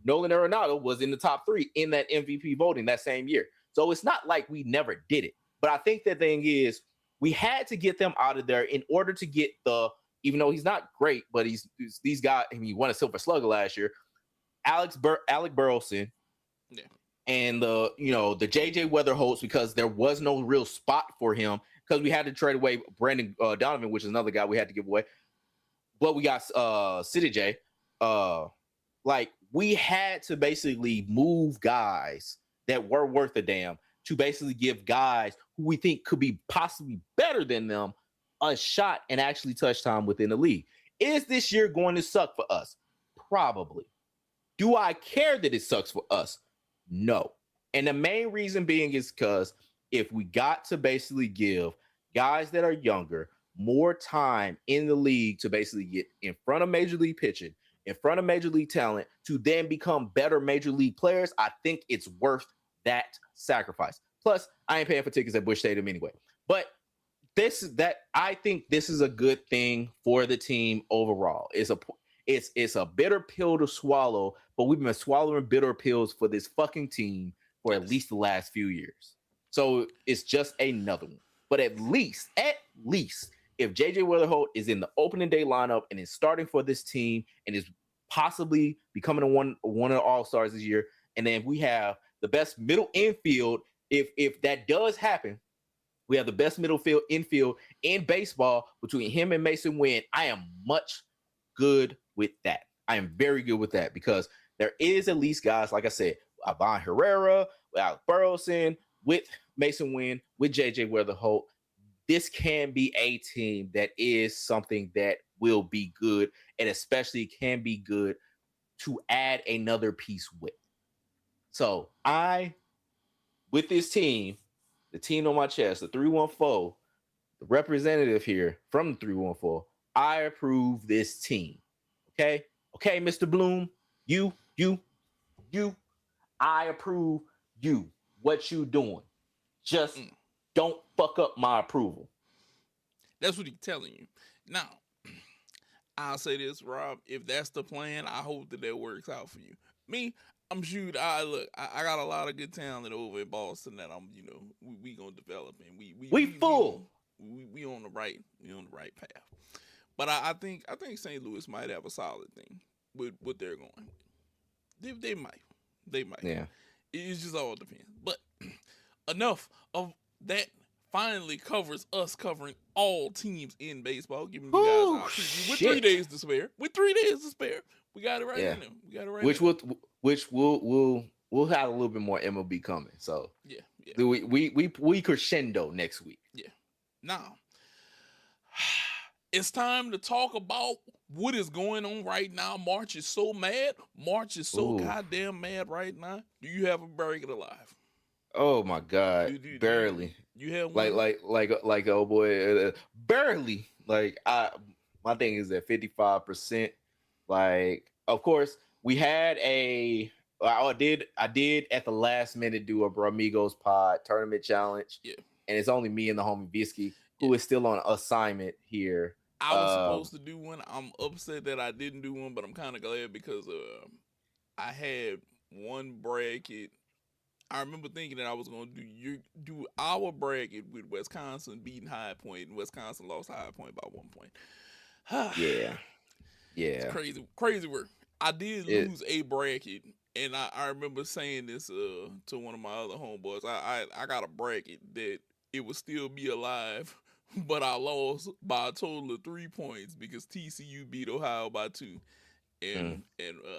Nolan Arenado was in the top 3 in that MVP voting that same year. So it's not like we never did it. But I think the thing is, we had to get them out of there in order to get even though he's not great, but these guys, he won a Silver Slugger last year, Alec Burleson, yeah, and the JJ Weatherholtz, because there was no real spot for him because we had to trade away Brandon Donovan, which is another guy we had to give away. But we got City J. Like, we had to basically move guys that were worth a damn to basically give guys who we think could be possibly better than them a shot and actually touch time within the league. Is this year going to suck for us? Probably. Do I care that it sucks for us? No. And the main reason being is because if we got to basically give guys that are younger more time in the league to basically get in front of major league pitching, in front of major league talent, to then become better major league players, I think it's worth that sacrifice. Plus, I ain't paying for tickets at Busch Stadium anyway. But I think this is a good thing for the team overall. It's a bitter pill to swallow, but we've been swallowing bitter pills for this fucking team for at least the last few years. So it's just another one. But at least, if JJ Weatherholt is in the opening day lineup and is starting for this team and is possibly becoming one of the all-stars this year, and then we have the best middle infield, if that does happen, we have the best middle field infield in baseball between him and Mason Wynn. I am much good with that. I am very good with that because there is at least guys, like I said, Ivan Herrera, with Alec Burleson, with Mason Wynn, with JJ Weatherholt. This can be a team that is something that will be good, and especially can be good to add another piece with. So with this team, the team on my chest, the 314, the representative here from the 314, I approve this team. Okay, Mr. Bloom, you, I approve you. What you doing? Just don't fuck up my approval. That's what he's telling you. Now, I'll say this, Rob. If that's the plan, I hope that works out for you. Me, I'm sure. I got a lot of good talent over in Boston that we gonna develop, and we full. We on the right path. But I think St. Louis might have a solid thing with what they're going with. They might. Yeah. It just all depends. But enough of that. Finally covers us covering all teams in baseball, giving you guys options with 3 days to spare. We got it right now. We got it right. Which we'll have a little bit more MLB coming. So yeah. We crescendo next week. Yeah. Now it's time to talk about what is going on right now. March is so mad. March is so goddamn mad right now. Do you have a bracket alive? Oh my God! Barely. You have one? like oh boy, barely. Like my thing is at 55%. Like, of course, we had I did at the last minute do a Bramigos Pod tournament challenge. Yeah, and it's only me and the homie Visky who is still on assignment here. I was supposed to do one. I'm upset that I didn't do one, but I'm kind of glad because I had one bracket. I remember thinking that I was going to do our bracket with Wisconsin beating High Point, and Wisconsin lost High Point by 1 point. Yeah. It's crazy work. I did lose a bracket, and I remember saying this to one of my other homeboys. I got a bracket that it would still be alive, but I lost by a total of 3 points because TCU beat Ohio by 2. And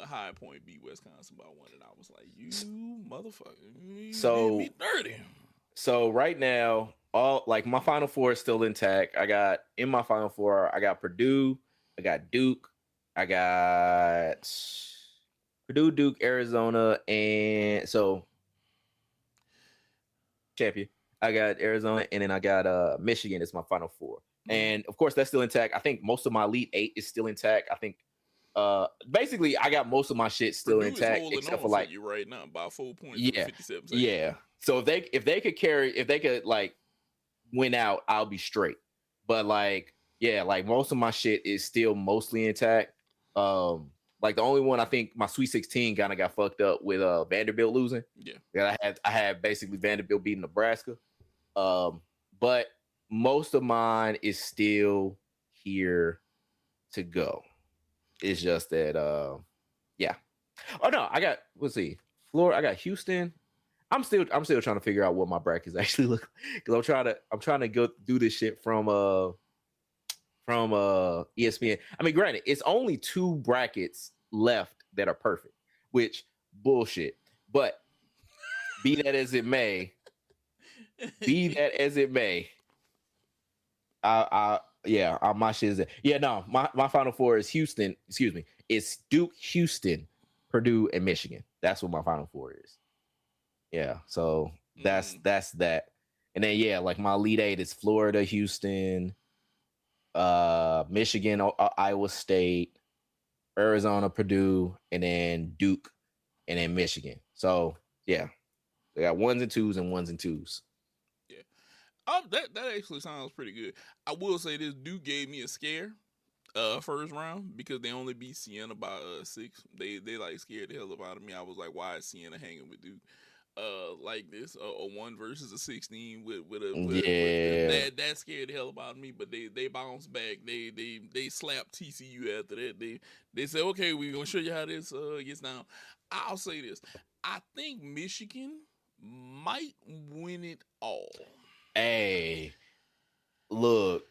High Point beat Wisconsin by 1, and I was like, "You motherfucker!" So made me dirty. So right now, all like my Final Four is still intact. In my Final Four, I got Purdue, I got Duke, I got Purdue, Duke, Arizona, and so champion. I got Arizona, and then I got Michigan as my Final Four, and of course that's still intact. I think most of my Elite Eight is still intact. I think. Basically, I got most of my shit still Purdue intact, except for like you right now by 4 points. Yeah, 57 seconds. Yeah. So if they could like win out, I'll be straight. But like, yeah, like most of my shit is still mostly intact. Like the only one I think my Sweet 16 kind of got fucked up with Vanderbilt losing. Yeah. I had basically Vanderbilt beating Nebraska. But most of mine is still here to go. It's just that yeah. Oh no, let's see. Florida, I got Houston. I'm still trying to figure out what my brackets actually look like, because I'm trying to go do this shit from ESPN. I mean, granted, it's only 2 brackets left that are perfect, which bullshit. But be that as it may, my shit is there. Yeah, no, my Final Four is Houston. Excuse me, it's Duke, Houston, Purdue, and Michigan. That's what my Final Four is. Yeah, so that's that. And then yeah, like my Elite Eight is Florida, Houston, Michigan, Iowa State, Arizona, Purdue, and then Duke, and then Michigan. So yeah, they got 1s and 2s and 1s and 2s. Yeah, that actually sounds pretty good. I will say this: Duke gave me a scare first round because they only beat Siena by 6. They like scared the hell out of me. I was like, why is Siena hanging with Duke? Like this, a 1 versus a 16 with that scared the hell about me. But they bounced back. They slapped TCU after that. They said, okay, we're gonna show you how this gets down. I'll say this: I think Michigan might win it all. Hey, look,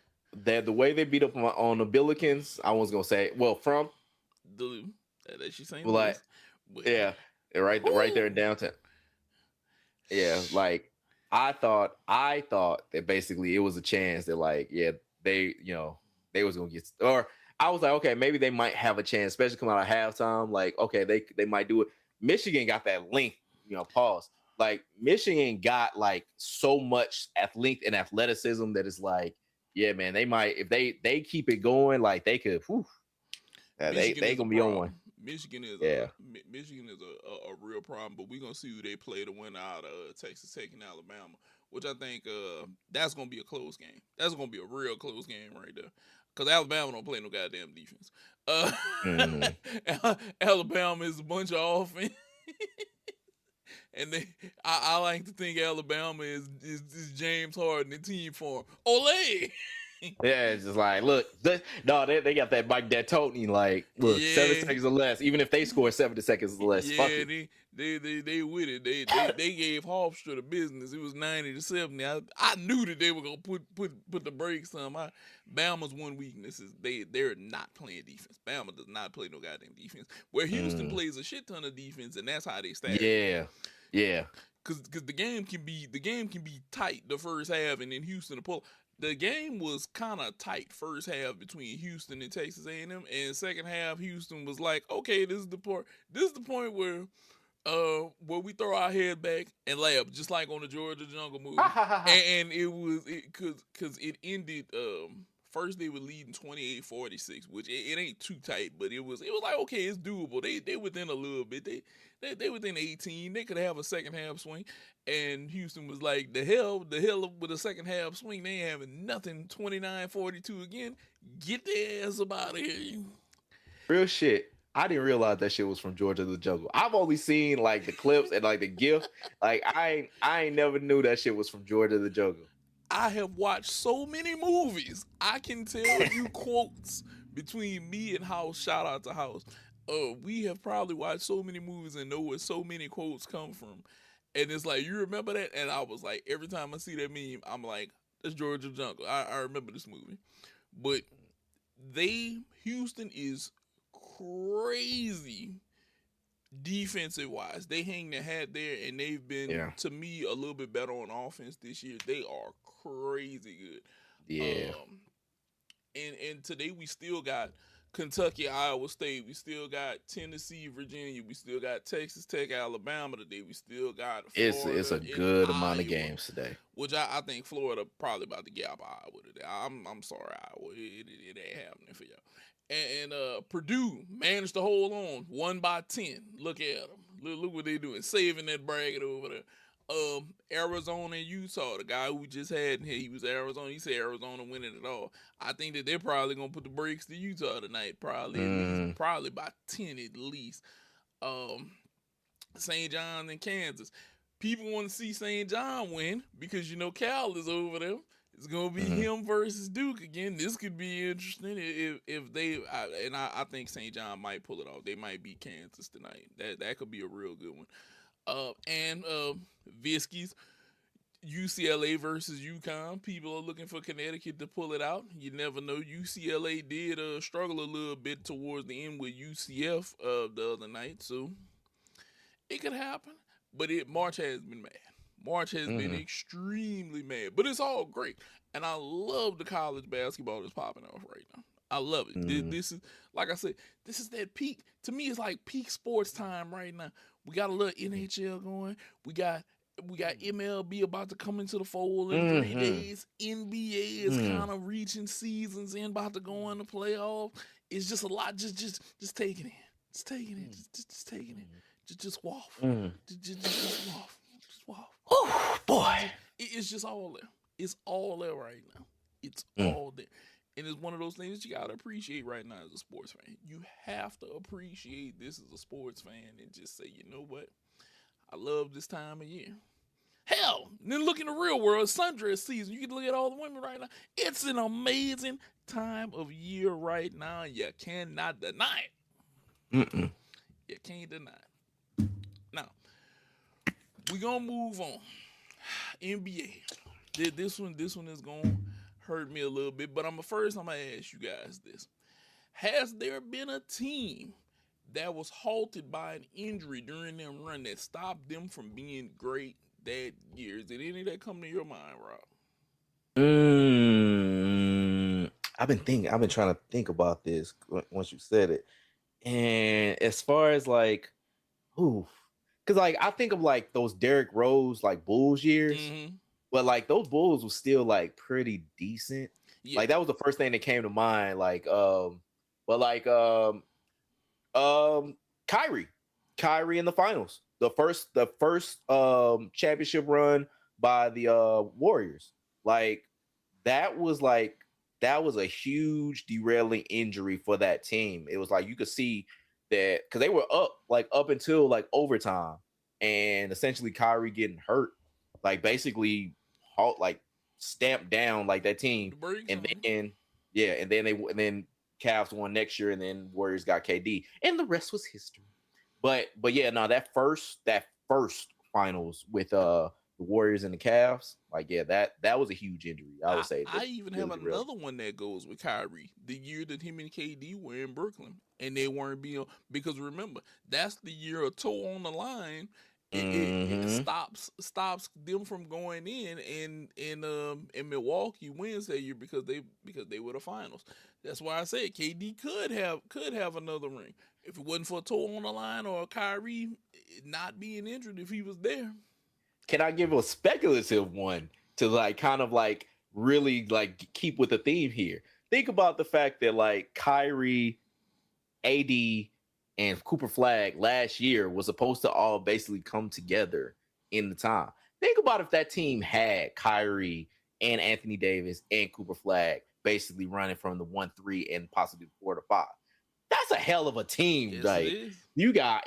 the way they beat up on the Billikens, I was gonna say, well, from Duluth, that she's saying, like, yeah, right there in downtown. Yeah, like I thought that basically it was a chance that like, yeah, they was gonna get, or I was like, okay, maybe they might have a chance, especially coming out of halftime. Like, okay, they might do it. Michigan got that length, pause. Like Michigan got like so much length and athleticism that it's like, yeah, man, they might, if they keep it going, like they could, they gonna be on one. Michigan is Michigan is a real problem, but we're gonna see who they play to win out of Texas Tech and Alabama, which I think that's gonna be a close game. That's gonna be a real close game right there, because Alabama don't play no goddamn defense. Alabama is a bunch of offense, and I like to think Alabama is James Harden in team form. Ole. Yeah, it's just like, look, they got that Mike D'Antoni, like, look, 7 seconds or less. Even if they score 7 seconds or less, fuck it. They with it. They gave Hofstra the business. It was 90-70. I knew that they were gonna put the brakes on. Bama's one weakness is they're not playing defense. Bama does not play no goddamn defense. Where Houston plays a shit ton of defense, and that's how they stack. Yeah. Because the game can be tight the first half, and then Houston to pull. The game was kind of tight first half between Houston and Texas A&M, and second half Houston was like, okay, this is the point where we throw our head back and laugh, just like on the Georgia Jungle movie. and it was because it ended. First they were leading 28-46, which it ain't too tight, but it was like, okay, it's doable. They within a little bit. They within 18. They could have a second half swing. And Houston was like, the hell with a second half swing. They ain't having nothing. 29-42 again. Get their ass up out of here. Real shit. I didn't realize that shit was from Georgia the Jungle. I've only seen like the clips and like the GIF. Like I ain't never knew that shit was from Georgia the Jungle. I have watched so many movies. I can tell you quotes between me and House. Shout out to House. We have probably watched so many movies and know where so many quotes come from. And it's like, you remember that? And I was like, every time I see that meme, I'm like, that's Georgia Jungle. I remember this movie. But Houston is crazy defensive wise. They hang their hat there, and they've been, to me, a little bit better on offense this year. They are crazy good. Yeah. And today we still got Kentucky, Iowa State. We still got Tennessee, Virginia. We still got Texas Tech, Alabama today. We still got Florida. It's a good amount of games today. Which I think Florida probably about to gap Iowa today. I'm sorry, Iowa. It ain't happening for y'all. And Purdue managed to hold on 1-10. Look at them. Look what they doing, saving that bracket over there. Arizona and Utah, the guy who just had here, he was Arizona. He said Arizona winning it all. I think that they're probably gonna put the brakes to Utah tonight. Probably by 10 at least. St. John and Kansas. People want to see St. John win because Cal is over there. It's gonna be him versus Duke again. This could be interesting if they. I think St. John might pull it off. They might beat Kansas tonight. That could be a real good one. And Viskies, UCLA versus UConn. People are looking for Connecticut to pull it out. You never know. UCLA did struggle a little bit towards the end with UCF the other night, so it could happen. But March has been mad. March has been extremely mad, but it's all great. And I love the college basketball that's popping off right now. I love it. This is, like I said, this is that peak. To me, it's like peak sports time right now. We got a little NHL going. We got MLB about to come into the fold in 3 days. NBA is kind of reaching seasons and about to go in the playoff. It's just a lot. Just taking it. Just taking it. Just taking it. Just waft. Just waft. Oh boy, it's just all there. It's all there right now. It's all there. And it's one of those things that you gotta appreciate right now as a sports fan. You have to appreciate this as a sports fan and just say, you know what? I love this time of year. Hell, then look in the real world, sundress season. You can look at all the women right now. It's an amazing time of year right now. You cannot deny it. Mm-mm. You can't deny it. Now, we're gonna move on. NBA. This one is gonna hurt me a little bit, but I'm gonna ask you guys this. Has there been a team that was halted by an injury during their run that stopped them from being great that year? Did any of that come to your mind, Rob? I've been trying to think about this once you said it. And as far as like, because like I think of like those Derrick Rose like Bulls years, but like those Bulls were still like pretty decent. Yeah. Like that was the first thing that came to mind. Like, Kyrie in the finals, the first championship run by the Warriors. Like that was a huge derailing injury for that team. It was like you could see that because they were up until like overtime, and essentially Kyrie getting hurt, like basically stamped down like that team. And then Cavs won next year, and then Warriors got KD, and the rest was history. But yeah, no, that first finals with the Warriors and the Cavs, like yeah, that was a huge injury. I would say. I even have another one that goes with Kyrie. The year that him and KD were in Brooklyn, and they weren't being, because remember that's the year a toe on the line. It stops them from going in, and Milwaukee wins that year because they were the finals. That's why I said KD could have another ring if it wasn't for a toe on the line or Kyrie not being injured if he was there. Can I give a speculative one to like kind of like really like keep with the theme here? Think about the fact that like Kyrie, AD, and Cooper Flag last year was supposed to all basically come together in the time. Think about if that team had Kyrie and Anthony Davis and Cooper Flag basically running from the 1-3 and possibly 4-5. That's a hell of a team. Yes, like you got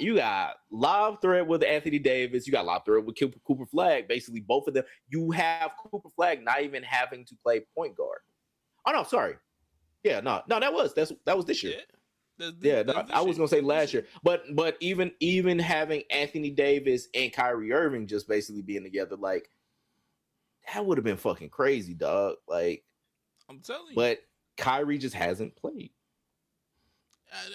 lob threat with Anthony Davis, you got lob threat with Cooper Flag. Basically, both of them. You have Cooper Flag not even having to play point guard. Oh no, sorry. Yeah, no, that was this year. Yeah. I was gonna say last year, but even having Anthony Davis and Kyrie Irving just basically being together, like that would have been fucking crazy, dog. Like I'm telling you, but Kyrie just hasn't played.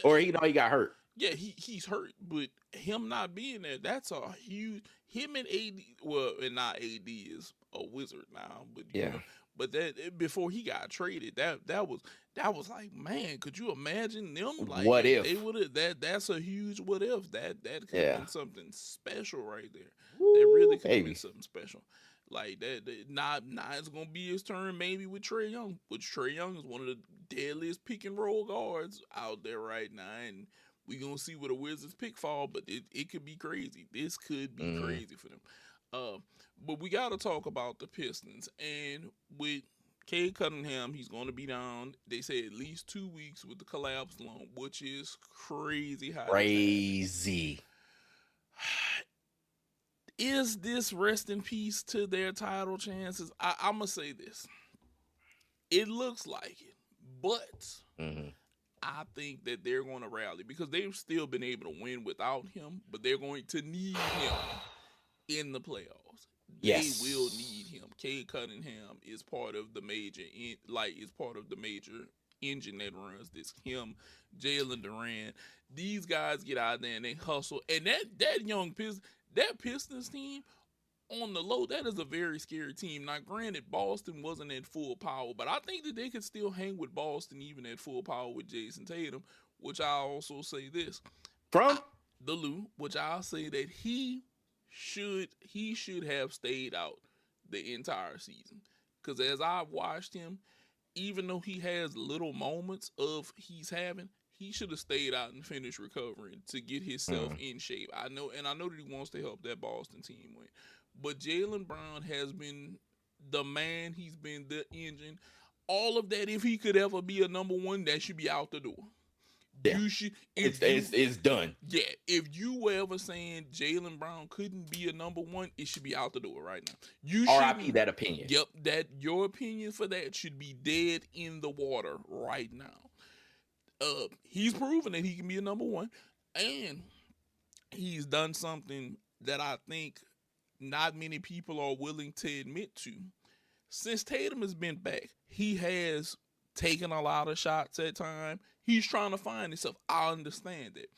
Or he got hurt. Yeah, he's hurt, but him not being there, that's a huge. Him and AD, well, and not AD is a wizard now, but you know, but that before he got traded, that was like, man, could you imagine them? Like, what if they would have? That's a huge what if. That could have been something special right there. Woo, that really could have been something special. Like that, now it's gonna be his turn maybe with Trae Young, which Trae Young is one of the deadliest pick and roll guards out there right now, and we gonna see where the Wizards pick fall, but it could be crazy. This could be crazy for them. But we gotta talk about the Pistons, and with Cade Cunningham, he's gonna be down. They say at least 2 weeks with the collapsed lung, which is crazy. Crazy. Is this rest in peace to their title chances? I'm going to say this. It looks like it, but I think that they're going to rally because they've still been able to win without him, but they're going to need him in the playoffs. Yes. They will need him. Cade Cunningham is part of the major, engine that runs this. Him, Jalen Duran, these guys get out there and they hustle. And that young Pistons team, on the low, that is a very scary team. Now, granted, Boston wasn't at full power, but I think that they could still hang with Boston even at full power with Jason Tatum, which I also say this. From the Lou, which I'll say that he should have stayed out the entire season. Because as I've watched him, even though he has little moments of he's having, he should have stayed out and finished recovering to get himself in shape. I know that he wants to help that Boston team win. But Jaylen Brown has been the man. He's been the engine. all of that, if he could ever be a number one, that should be out the door. Yeah. You should, It's done. Yeah, if you were ever saying Jaylen Brown couldn't be a number one, it should be out the door right now. You RIP should that opinion. Yep, that your opinion for that should be dead in the water right now. He's proven that he can be a number one, and he's done something that I think not many people are willing to admit to. Since Tatum has been back, he has taken a lot of shots at time. He's trying to find himself. I understand it.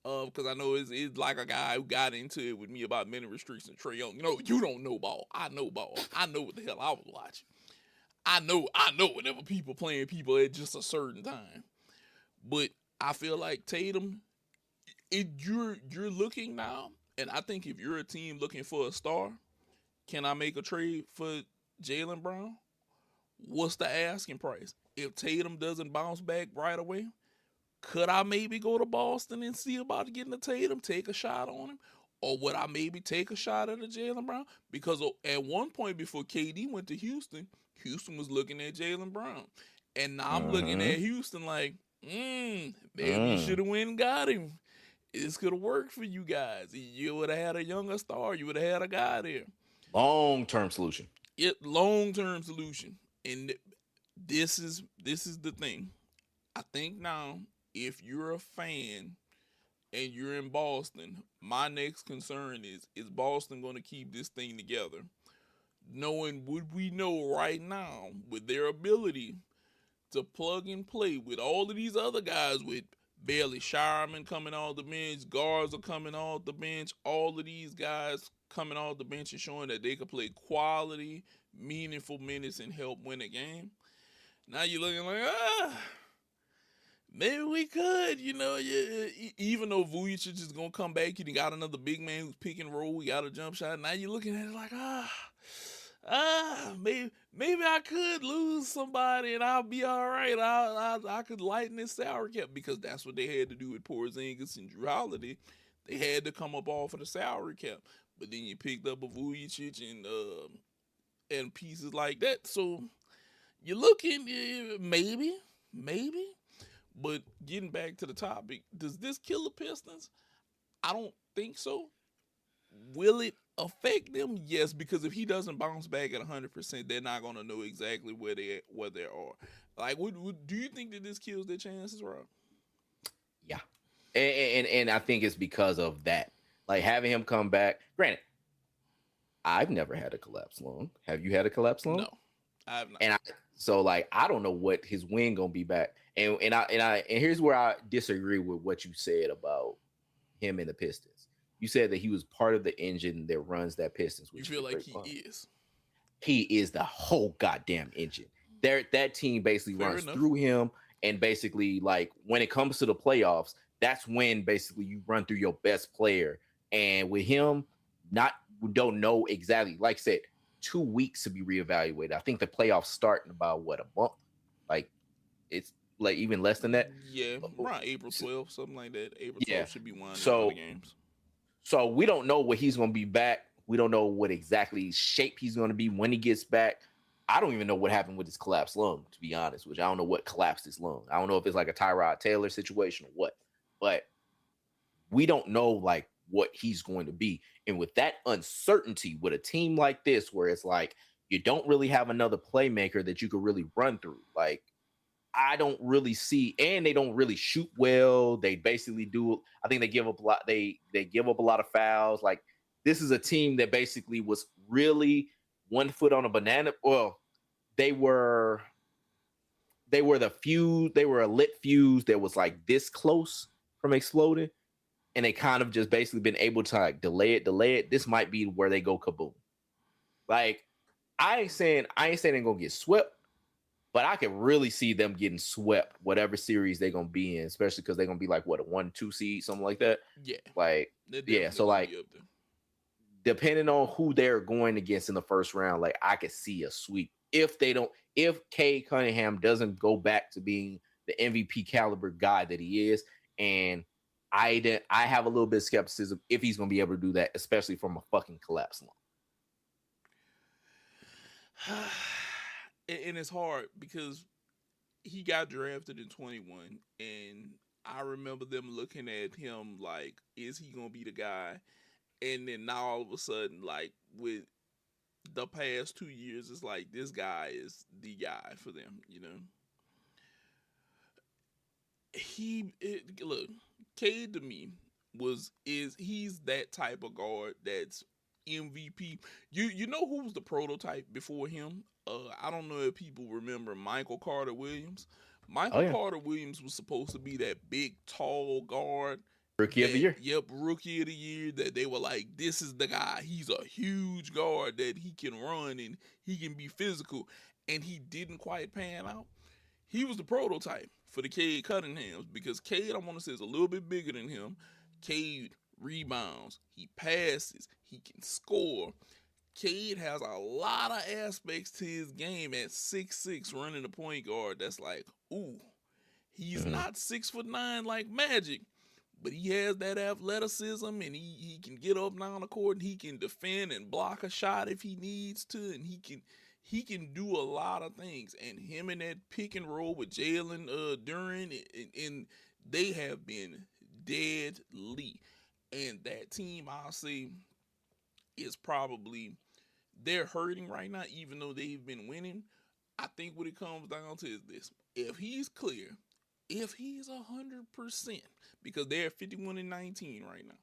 Because I know it's like a guy who got into it with me about minute restrictions. Trae Young, you don't know ball. I know ball. I know what the hell I was watching. I know whenever people playing people at just a certain time. But I feel like Tatum, you're looking now, and I think if you're a team looking for a star, can I make a trade for Jaylen Brown? What's the asking price? If Tatum doesn't bounce back right away, could I maybe go to Boston and see about getting a Tatum, take a shot on him? Or would I maybe take a shot at a Jaylen Brown? Because at one point before KD went to Houston, Houston was looking at Jaylen Brown. And now I'm looking at Houston like, maybe you should have went and got him. This could have worked for you guys. You would have had a younger star. You would have had a guy there. Long-term solution. Long-term solution. And this is the thing. I think now, if you're a fan and you're in Boston, my next concern is Boston going to keep this thing together? Knowing what we know right now with their ability to plug and play with all of these other guys, with Bailey Shireman coming off the bench, guards are coming off the bench, all of these guys coming off the bench and showing that they can play quality, meaningful minutes and help win a game. Now you're looking like, maybe we could, even though Vucevic is going to come back, you got another big man who's pick and roll, we got a jump shot. Now you're looking at it like, maybe I could lose somebody and I'll be all right. I could lighten this salary cap, because that's what they had to do with Porzingis and Jrue Holiday. They had to come up off of the salary cap. But then you picked up a Vucevic and pieces like that. So you're looking, maybe. But getting back to the topic, does this kill the Pistons? I don't think so. Will it affect them? Yes, because if he doesn't bounce back at 100%, they're not going to know exactly where they are. Like, do you think that this kills their chances, Rob? Yeah, and I think it's because of that. Like, having him come back. Granted, I've never had a collapse lung. Have you had a collapse lung? No, I have not. And I don't know what his wing gonna be back. And here's where I disagree with what you said about him and the Pistons. You said that he was part of the engine that runs that Pistons. You feel like he is? He is the whole goddamn engine. That team basically runs through him, and basically, like, when it comes to the playoffs, that's when basically you run through your best player. And with him, we don't know exactly. Like I said, 2 weeks to be reevaluated. I think the playoffs start in about a month. Like, it's like even less than that. Yeah, around April 12th, something like that. April 12th should be one of the games. So we don't know what he's going to be back. We don't know what exactly shape he's going to be when he gets back. I don't even know what happened with his collapsed lung, to be honest with you. I don't know what collapsed his lung. I don't know if it's like a Tyrod Taylor situation or what. But we don't know, like, what he's going to be. And with that uncertainty, with a team like this, where it's like you don't really have another playmaker that you could really run through, like, I don't really see, and they don't really shoot well. They basically do. I think they give up a lot. They give up a lot of fouls. Like, this is a team that basically was really 1 foot on a banana. Well, they were the fuse. They were a lit fuse that was like this close from exploding. And they kind of just basically been able to, like, delay it. This might be where they go kaboom. Like, I ain't saying they're gonna get swept, but I can really see them getting swept, whatever series they're gonna be in, especially because they're gonna be like, what, a 1-2 seed, something like that. Yeah. Like, yeah. So, like, depending on who they're going against in the first round, like, I could see a sweep if Cade Cunningham doesn't go back to being the MVP caliber guy that he is. And I have a little bit of skepticism if he's going to be able to do that, especially from a fucking collapse lung. and it's hard because he got drafted in 21, and I remember them looking at him like, is he gonna be the guy? And then now all of a sudden, like with the past 2 years, it's like this guy is the guy for them. Look, Cade to me he's that type of guard that's MVP. You know who was the prototype before him? I don't know if people remember Michael Carter Williams. Oh Michael yeah, Carter Williams was supposed to be that big, tall guard. rookie of the year. Yep, rookie of the year. That they were like, this is the guy. He's a huge guard that he can run and he can be physical. And he didn't quite pan out. He was the prototype for the Cade Cunninghams because Cade, I want to say, is a little bit bigger than him. Cade rebounds, he passes, he can score. Cade has a lot of aspects to his game at 6'6", running the point guard. That's like, ooh, he's not 6'9" like Magic, but he has that athleticism and he can get up down the court and he can defend and block a shot if he needs to, and he can do a lot of things. And him in that pick and roll with Jalen Duren, and they have been deadly. And that team, I'll say, is probably, they're hurting right now, even though they've been winning. I think what it comes down to is this: if he's clear, if he's 100%, because they're at 51-19 right now,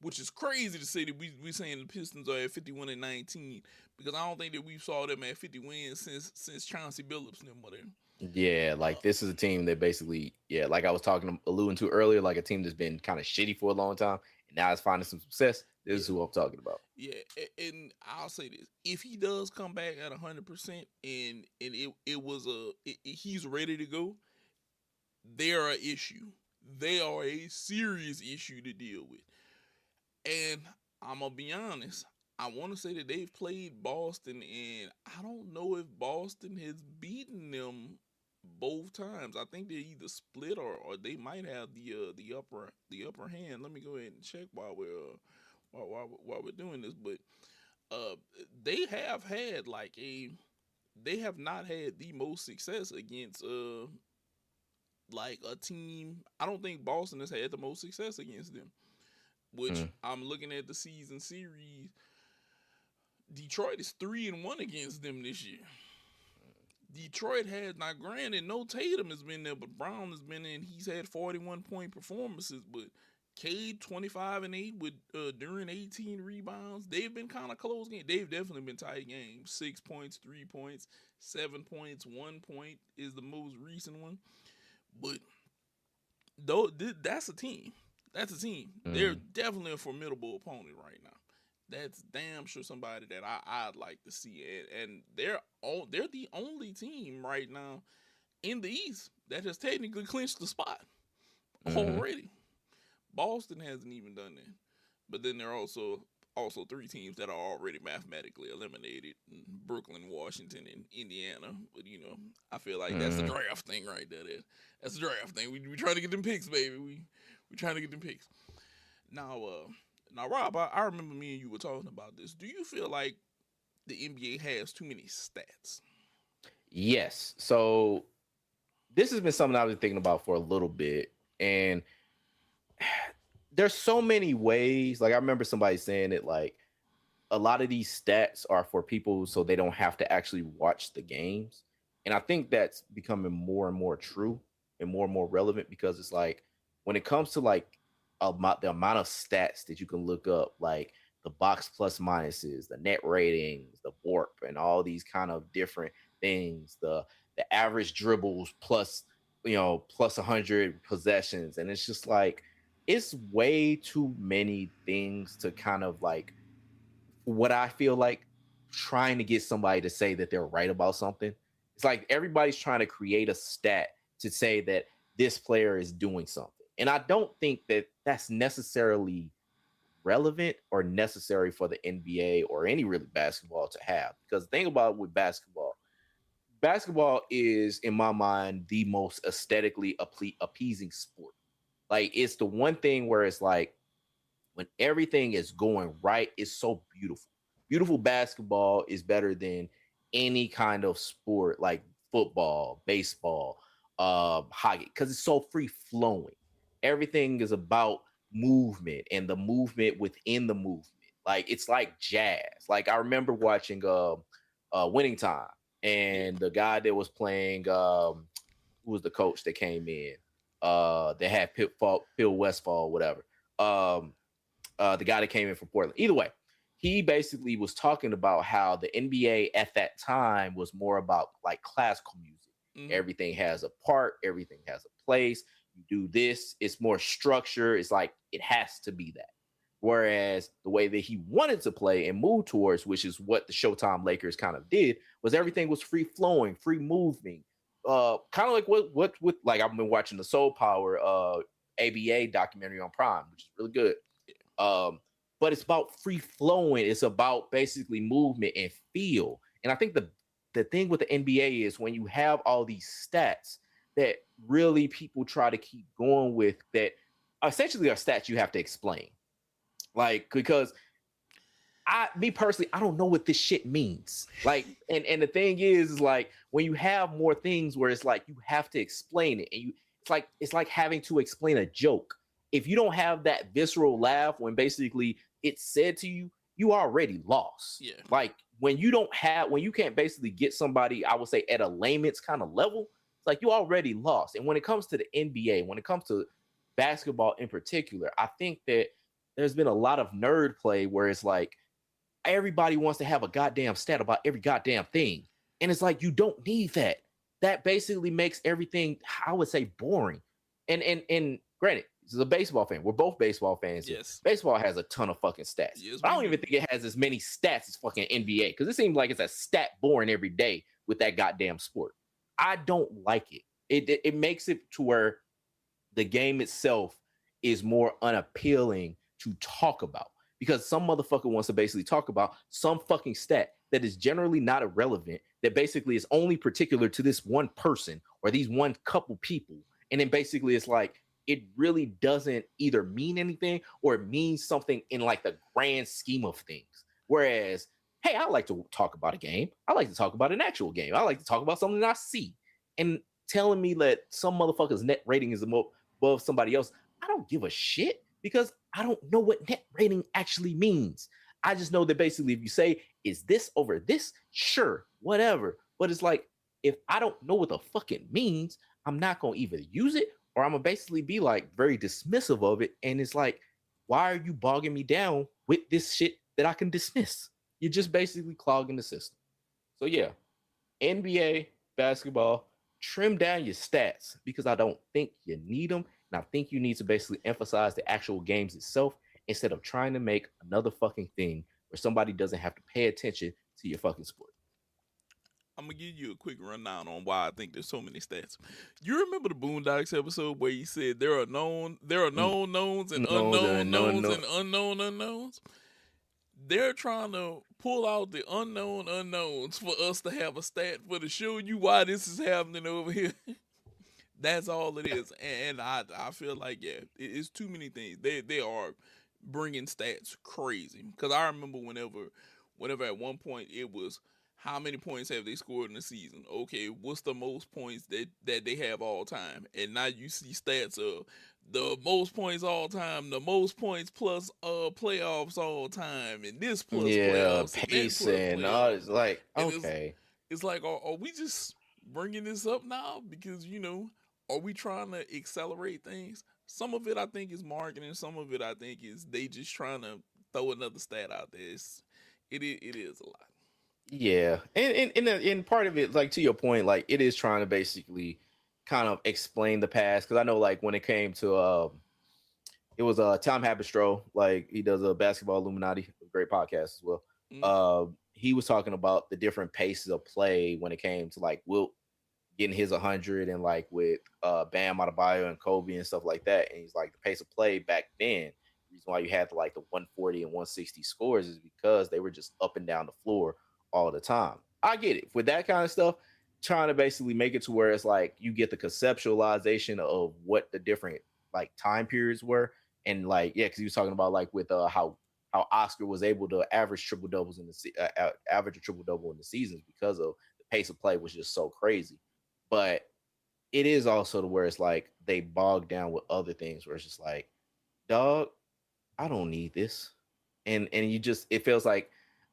which is crazy to say that we saying the Pistons are at 51-19, because I don't think that we saw them at 50 wins since Chauncey Billups and them were there. Yeah, like this is a team that basically, like I was alluding to earlier, like a team that's been kind of shitty for a long time, and now it's finding some success. This is who I'm talking about. Yeah, and I'll say this: if he does come back at 100%, and he's ready to go, they're an issue. They are a serious issue to deal with. And I'm gonna be honest, I want to say that they've played Boston, and I don't know if Boston has beaten them both times. I think they either split or they might have the upper hand. Let me go ahead and check while we're doing this. But they have had they have not had the most success against like a team. I don't think Boston has had the most success against them. Which I'm looking at the season series. Detroit is 3-1 against them this year. Detroit has, now granted, no Tatum has been there, but Brown has been in. He's had 41-point performances, but Cade 25-8 with Duren 18 rebounds. They've been kind of close games. They've definitely been tight games. 6 points, 3 points, 7 points, 1 point is the most recent one. But though that's a team. That's a team. They're definitely a formidable opponent right now. That's damn sure somebody that I'd like to see. And they're the only team right now in the East that has technically clinched the spot already. Boston hasn't even done that. But then there are also 3 teams that are already mathematically eliminated: Brooklyn, Washington, and Indiana. But I feel like that's the draft thing right there. That's the draft thing. We trying to get them picks, baby. We trying to get them picks. Now, Rob, I remember me and you were talking about this. Do you feel like the NBA has too many stats? Yes. So this has been something I've been thinking about for a little bit, and there's so many ways. Like I remember somebody saying it, like a lot of these stats are for people so they don't have to actually watch the games. And I think that's becoming more and more true and more relevant, because it's like when it comes to like the amount of stats that you can look up, like the box plus minuses, the net ratings, the warp, and all these kind of different things, the average dribbles plus plus 100 possessions, and it's just like it's way too many things to kind of like what I feel like trying to get somebody to say that they're right about something. It's like everybody's trying to create a stat to say that this player is doing something. And I don't think that that's necessarily relevant or necessary for the NBA or any really basketball to have. Because think about it with basketball is, in my mind, the most aesthetically appeasing sport. Like it's the one thing where it's like when everything is going right, it's so beautiful. Beautiful basketball is better than any kind of sport like football, baseball, hockey, because it's so free flowing. Everything is about movement and the movement within the movement. Like it's like jazz. Like I remember watching Winning Time, and the guy that was playing who was the coach that came in? They had Phil Westfall, whatever. The guy that came in from Portland. Either way, he basically was talking about how the NBA at that time was more about like classical music. Mhm. Everything has a part, everything has a place. You do this, it's more structure. It's like it has to be that. Whereas the way that he wanted to play and move towards, which is what the Showtime Lakers kind of did, was everything was free flowing, free moving. Kind of like what like I've been watching the Soul Power ABA documentary on Prime, which is really good. But it's about free flowing. It's about basically movement and feel. And I think the thing with the NBA is when you have all these stats that really people try to keep going with, that essentially are stats you have to explain. Like, because me personally, I don't know what this shit means. Like, and the thing is like when you have more things where it's like you have to explain it, and it's like having to explain a joke. If you don't have that visceral laugh when basically it's said to you, you already lost. Yeah. Like when you can't basically get somebody, I would say at a layman's kind of level, it's like you already lost. And when it comes to the NBA, when it comes to basketball in particular, I think that there's been a lot of nerd play where it's like everybody wants to have a goddamn stat about every goddamn thing. And it's like, you don't need that. That basically makes everything, I would say, boring. And granted, this is a baseball fan. We're both baseball fans. Yes. Baseball has a ton of fucking stats. Yes, I don't even think it has as many stats as fucking NBA, because it seems like it's a stat born every day with that goddamn sport. I don't like it. It makes it to where the game itself is more unappealing to talk about, because some motherfucker wants to basically talk about some fucking stat that is generally not irrelevant, that basically is only particular to this one person or these one couple people. And then basically it's like, it really doesn't either mean anything or it means something in like the grand scheme of things. Whereas, hey, I like to talk about a game. I like to talk about an actual game. I like to talk about something that I see. And telling me that some motherfucker's net rating is above somebody else, I don't give a shit, because I don't know what net rating actually means. I just know that basically if you say, is this over this? Sure, whatever. But it's like, if I don't know what the fuck it means, I'm not going to either use it, or I'm going to basically be like very dismissive of it. And it's like, why are you bogging me down with this shit that I can dismiss? You're just basically clogging the system. So yeah, NBA basketball, trim down your stats, because I don't think you need them. And I think you need to basically emphasize the actual games itself instead of trying to make another fucking thing where somebody doesn't have to pay attention to your fucking sport. I'm gonna give you a quick rundown on why I think there's so many stats. You remember the Boondocks episode where he said there are known knowns and unknown knowns and unknown unknowns? They're trying to pull out the unknown unknowns for us to have a stat for to show you why this is happening over here. That's all it is. And I feel like, yeah, it's too many things. They are bringing stats crazy. Because I remember whenever at one point it was, how many points have they scored in the season? Okay, what's the most points that they have all time? And now you see stats of the most points all time, the most points plus playoffs all time, and this plus playoffs, pace and all. It's like, and okay, it's like, are we just bringing this up now because are we trying to accelerate things? Some of it I think is marketing. Some of it I think is they just trying to throw another stat out there. It is a lot. Yeah, and part of it, like to your point, like it is trying to basically kind of explain the past, because I know like when it came to it was Tom Haberstroh, like he does a Basketball Illuminati, a great podcast as well. Mm. He was talking about the different paces of play when it came to like Wilt getting his 100 and like with Bam Adebayo and Kobe and stuff like that. And he's like, the pace of play back then, the reason why you had like the 140 and 160 scores is because they were just up and down the floor all the time. I get it. With that kind of stuff, trying to basically make it to where it's like you get the conceptualization of what the different like time periods were. And like, yeah, because he was talking about like with how how Oscar was able to average triple doubles in the average a triple double in the seasons because of the pace of play was just so crazy. But it is also to where it's like they bog down with other things where it's just like, dog, I don't need this. And you just it feels like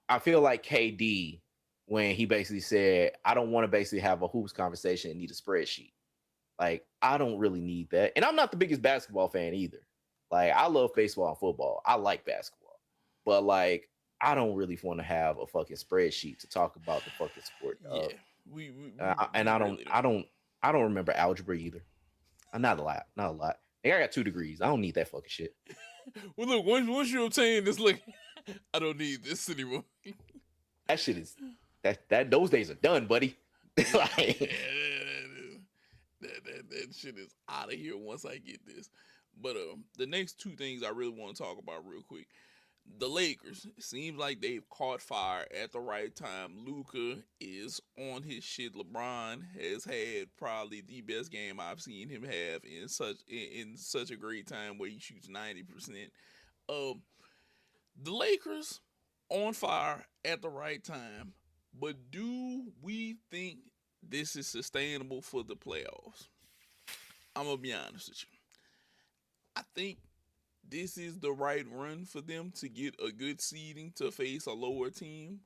I feel like KD when he basically said, I don't want to basically have a hoops conversation and need a spreadsheet. Like, I don't really need that. And I'm not the biggest basketball fan either. Like, I love baseball and football. I like basketball. But like, I don't really want to have a fucking spreadsheet to talk about the fucking sport. Yeah, we And I don't really I don't I don't remember algebra either. Not a lot. Not a lot. Like, I got 2 degrees. I don't need that fucking shit. Well, look, once you obtain this, look, I don't need this anymore. That shit is that those days are done, buddy. Like, that shit is out of here once I get this. But the next 2 things I really want to talk about real quick. The Lakers, it seems like they've caught fire at the right time. Luka is on his shit. LeBron has had probably the best game I've seen him have in such a great time where he shoots 90%. Um, the Lakers on fire at the right time, but do we think this is sustainable for the playoffs? I'm gonna be honest with you. I think this is the right run for them to get a good seeding to face a lower team.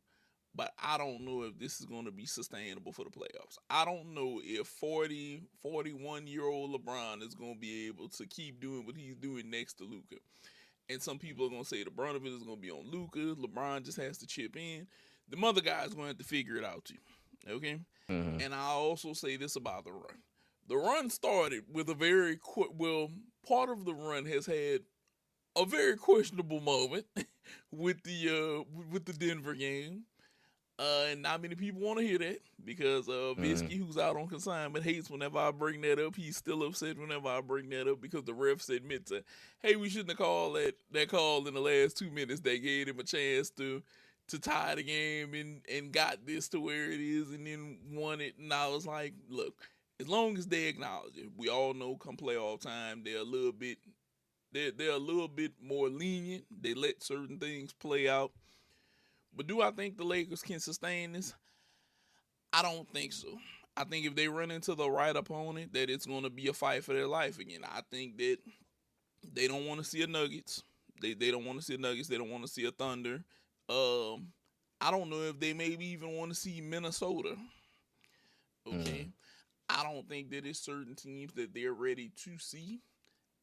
But I don't know if this is going to be sustainable for the playoffs. I don't know if 41-year-old LeBron is going to be able to keep doing what he's doing next to Luka. And some people are going to say the brunt of it is going to be on Luka. LeBron just has to chip in. The other guy's going to have to figure it out too. Okay? mhm. And I also say this about the run. The run started with a very quick, well, part of the run has had a very questionable moment with the Denver game. And not many people want to hear that because Visky, who's out on consignment, hates whenever I bring that up. He's still upset whenever I bring that up because the refs admit to, hey, we shouldn't have called that call in the last 2 minutes. That gave him a chance to tie the game and got this to where it is and then won it. And I was like, look, as long as they acknowledge it, we all know come playoff time they're a little bit more lenient. They let certain things play out. But do I think the Lakers can sustain this? I don't think so. I think if they run into the right opponent, that it's going to be a fight for their life again. I think that they don't want to see a Nuggets. They don't want to see a Nuggets. They don't want to see a Thunder. I don't know if they maybe even want to see Minnesota. Okay. I don't think that it's certain teams that they're ready to see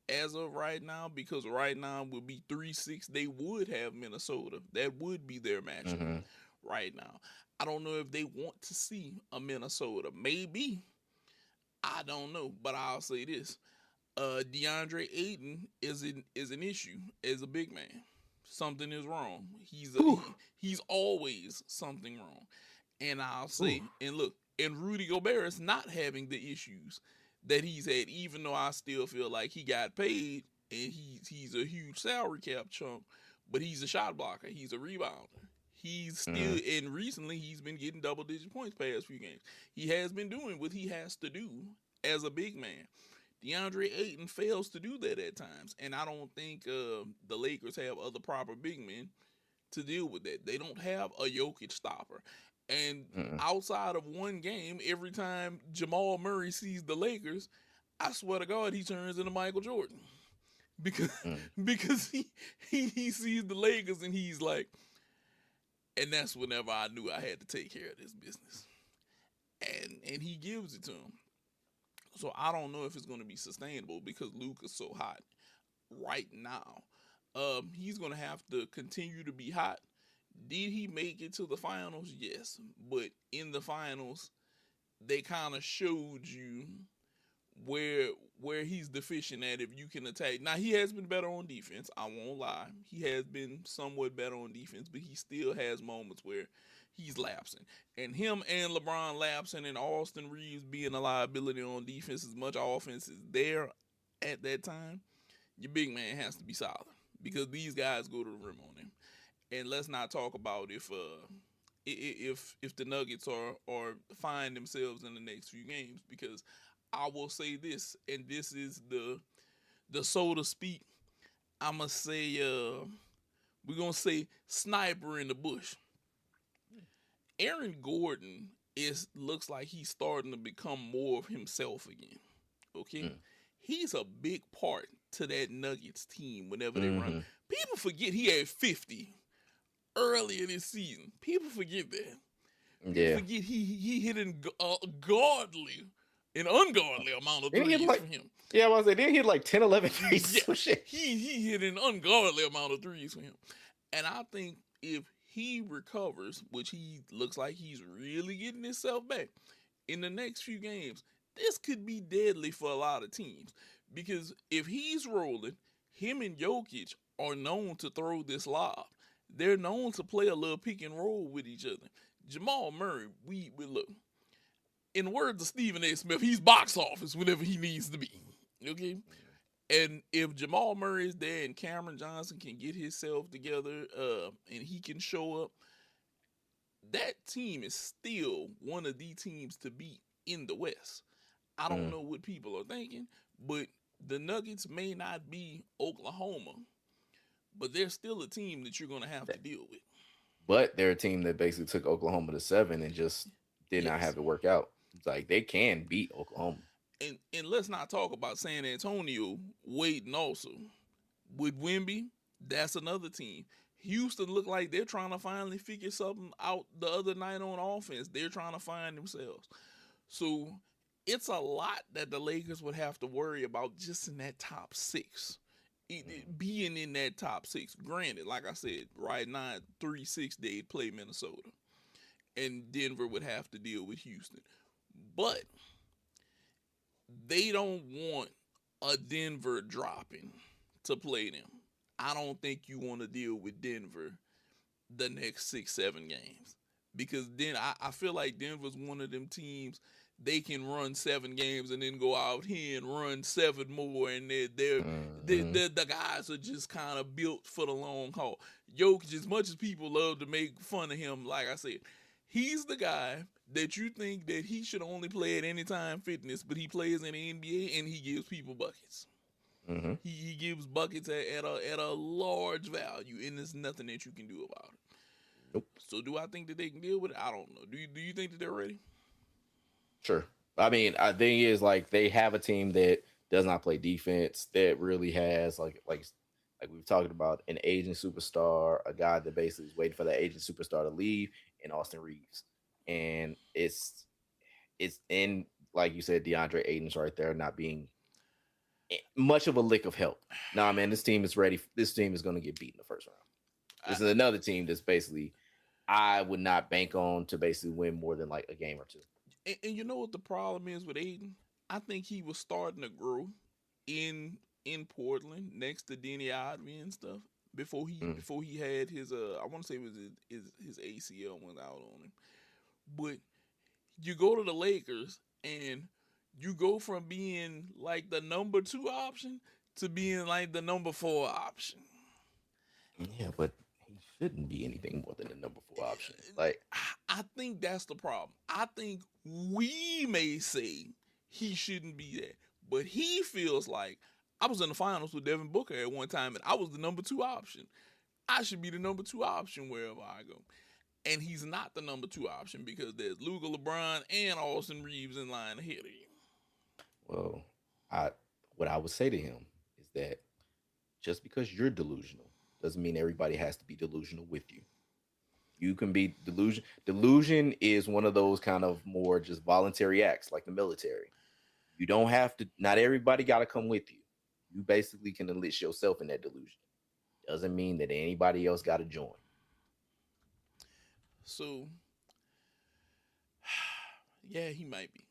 as of right now, because right now would be 3-6. They would have Minnesota. That would be their matchup right now. I don't know if they want to see a Minnesota. Maybe. I don't know. But I'll say this. DeAndre Ayton is an issue as a big man. Something is wrong. He's always something wrong. And I'll say, and look, and Rudy Gobert is not having the issues that he's had, even though I still feel like he got paid and he's a huge salary cap chunk, but he's a shot blocker. He's a rebounder. He's still, and recently he's been getting double-digit points past few games. He has been doing what he has to do as a big man. DeAndre Ayton fails to do that at times, and I don't think the Lakers have other proper big men to deal with that. They don't have a Jokic stopper. And outside of one game, every time Jamal Murray sees the Lakers, I swear to God, he turns into Michael Jordan. Because he sees the Lakers and he's like, and that's whenever I knew I had to take care of this business. And he gives it to him. So I don't know if it's going to be sustainable because Luka's so hot right now. He's going to have to continue to be hot. Did he make it to the finals? Yes. But in the finals, they kind of showed you where he's deficient at if you can attack. Now, he has been better on defense. I won't lie. He has been somewhat better on defense, but he still has moments where he's lapsing. And him and LeBron lapsing and Austin Reeves being a liability on defense, as much offense is there at that time, your big man has to be solid because these guys go to the rim on him. And let's not talk about if the Nuggets are find themselves in the next few games, because I will say this, and this is the so to speak, I'ma say We're gonna say sniper in the bush. Aaron Gordon looks like he's starting to become more of himself again. Okay, he's a big part to that Nuggets team whenever they run. People forget he had 50 earlier this season. People forget that. People forget he hit an ungodly amount of threes for him. Yeah, I was like, didn't he hit like 10, 11 threes? Yeah, he hit an ungodly amount of threes for him. And I think if he recovers, which he looks like he's really getting himself back in the next few games, this could be deadly for a lot of teams. Because if he's rolling, him and Jokic are known to throw this lob. They're known to play a little pick and roll with each other. Jamal Murray, we look. In the words of Stephen A. Smith, he's box office whenever he needs to be. Okay? And if Jamal Murray is there and Cameron Johnson can get himself together and he can show up, that team is still one of the teams to beat in the West. I don't know what people are thinking, but the Nuggets may not be Oklahoma, but they're still a team that you're going to have to deal with. But they're a team that basically took Oklahoma to 7 and just did not have it work out. It's like they can beat Oklahoma. And let's not talk about San Antonio waiting also. With Wemby, that's another team. Houston look like they're trying to finally figure something out the other night on offense. They're trying to find themselves. So it's a lot that the Lakers would have to worry about just in that top 6. Being in that top 6. Granted, like I said, right now, 3-6, they'd play Minnesota. And Denver would have to deal with Houston. But they don't want a Denver dropping to play them. I don't think you want to deal with Denver the next 6-7 games. Because then I feel like Denver's one of them teams, they can run 7 games and then go out here and run 7 more, and the guys are just kind of built for the long haul. Jokic, as much as people love to make fun of him, like I said, he's the guy that you think that he should only play at Anytime Fitness, but he plays in the NBA and he gives people buckets. He gives buckets at a large value, and there's nothing that you can do about it. Nope. So do I think that they can deal with it? I don't know. Do you think that they're ready? Sure. I mean, I think is like they have a team that does not play defense, that really has like we've talked about an aging superstar, a guy that basically is waiting for the aging superstar to leave, in Austin Reeves. And it's in, like you said, DeAndre Ayton's right there, not being much of a lick of help. Nah, man, this team is ready. This team is going to get beat in the first round. This is another team that's basically I would not bank on to basically win more than like a game or two. And you know what the problem is with Ayton? I think he was starting to grow in Portland next to Denny Adby and stuff before he had his I want to say it was his ACL went out on him. But you go to the Lakers and you go from being like the number 2 option to being like the number 4 option. Yeah, but he shouldn't be anything more than the number 4 option. Like, I think that's the problem. I think we may say he shouldn't be there, but he feels like I was in the finals with Devin Booker at one time, and I was the number 2 option. I should be the number 2 option wherever I go. And he's not the number 2 option because there's Luka, LeBron, and Austin Reeves in line ahead of him. Well, what I would say to him is that just because you're delusional doesn't mean everybody has to be delusional with you. You can be delusion. Delusion is one of those kind of more just voluntary acts, like the military. You don't have to. Not everybody got to come with you. You basically can enlist yourself in that delusion. Doesn't mean that anybody else got to join. So, yeah, he might be.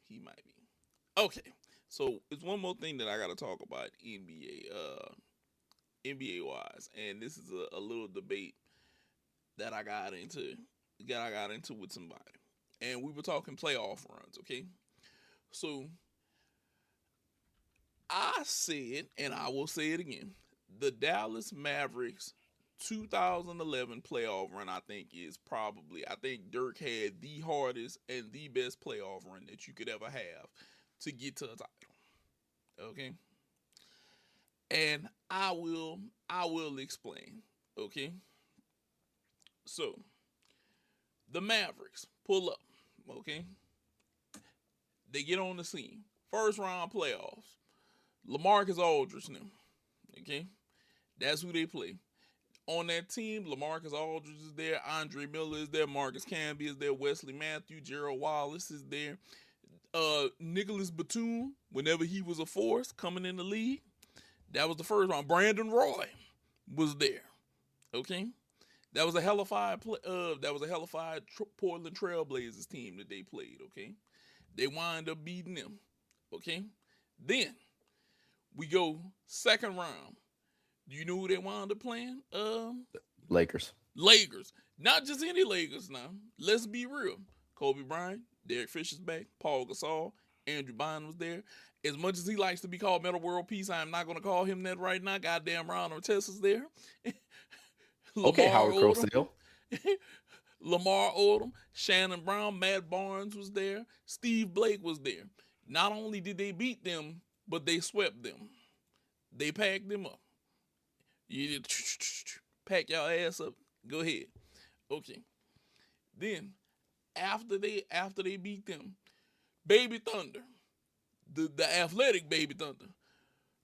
Okay, so it's one more thing that I got to talk about NBA wise, and this is a little debate that I got into with somebody, and we were talking playoff runs. Okay, so I said, and I will say it again, the Dallas Mavericks 2011 playoff run, I think Dirk had the hardest and the best playoff run that you could ever have to get to a title. Okay? And I will explain. Okay? So the Mavericks pull up. Okay, they get on the scene. First round playoffs. LaMarcus Aldridge now. Okay, that's who they play. On that team, LaMarcus Aldridge is there, Andre Miller is there, Marcus Camby is there, Wesley Matthews, Gerald Wallace is there, Nicholas Batum, whenever he was a force coming in the league, that was the first round. Brandon Roy was there. Okay, that was a hellified Portland Trailblazers team that they played. Okay, they wind up beating them. Okay, then we go second round. Do you know who they wound up playing? Lakers. Lakers. Not just any Lakers now. Let's be real. Kobe Bryant, Derek Fisher's back, Paul Gasol, Andrew Bynum was there. As much as he likes to be called Metal World Peace, I am not going to call him that right now. Goddamn, Ron Artesta's there. Okay, Howard Cosell. Lamar Odom, Shannon Brown, Matt Barnes was there. Steve Blake was there. Not only did they beat them, but they swept them. They packed them up. You pack your ass up. Go ahead. Okay. Then after they beat them, Baby Thunder, the athletic Baby Thunder,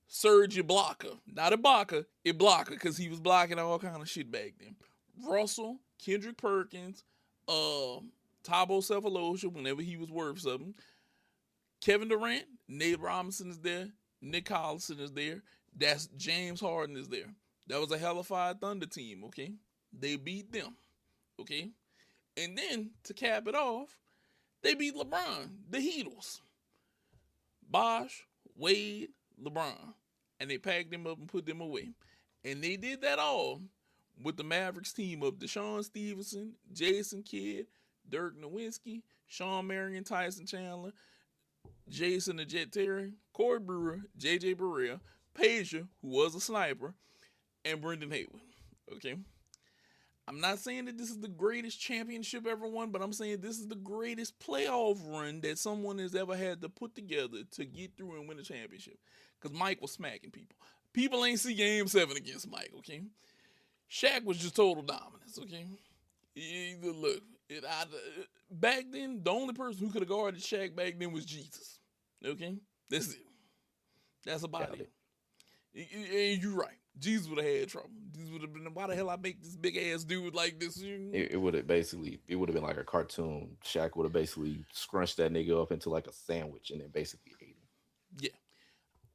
Serge Ibaka, not Ibaka, because he was blocking all kind of shit back then. Russell, Kendrick Perkins, Thabo Sefolosha, whenever he was worth something. Kevin Durant, Nate Robinson is there. Nick Collison is there. That's James Harden is there. That was a hellified Thunder team, okay? They beat them, okay? And then, to cap it off, they beat LeBron, the Heatles. Bosh, Wade, LeBron. And they packed them up and put them away. And they did that all with the Mavericks team of Deshaun Stevenson, Jason Kidd, Dirk Nowitzki, Sean Marion, Tyson Chandler, Jason the Jet Terry, Corey Brewer, J.J. Barea, Pager, who was a sniper, and Brendan Haywood. Okay? I'm not saying that this is the greatest championship ever won, but I'm saying this is the greatest playoff run that someone has ever had to put together to get through and win a championship. Because Mike was smacking people. People ain't see Game 7 against Mike, okay? Shaq was just total dominance, okay? Look, back then, the only person who could have guarded Shaq back then was Jesus. Okay? That's it. That's about it. And you're right. Jesus would have had trouble. Jesus would have been, why the hell I make this big ass dude like this? It would have been like a cartoon. Shaq would have basically scrunched that nigga up into like a sandwich and then basically ate him. Yeah.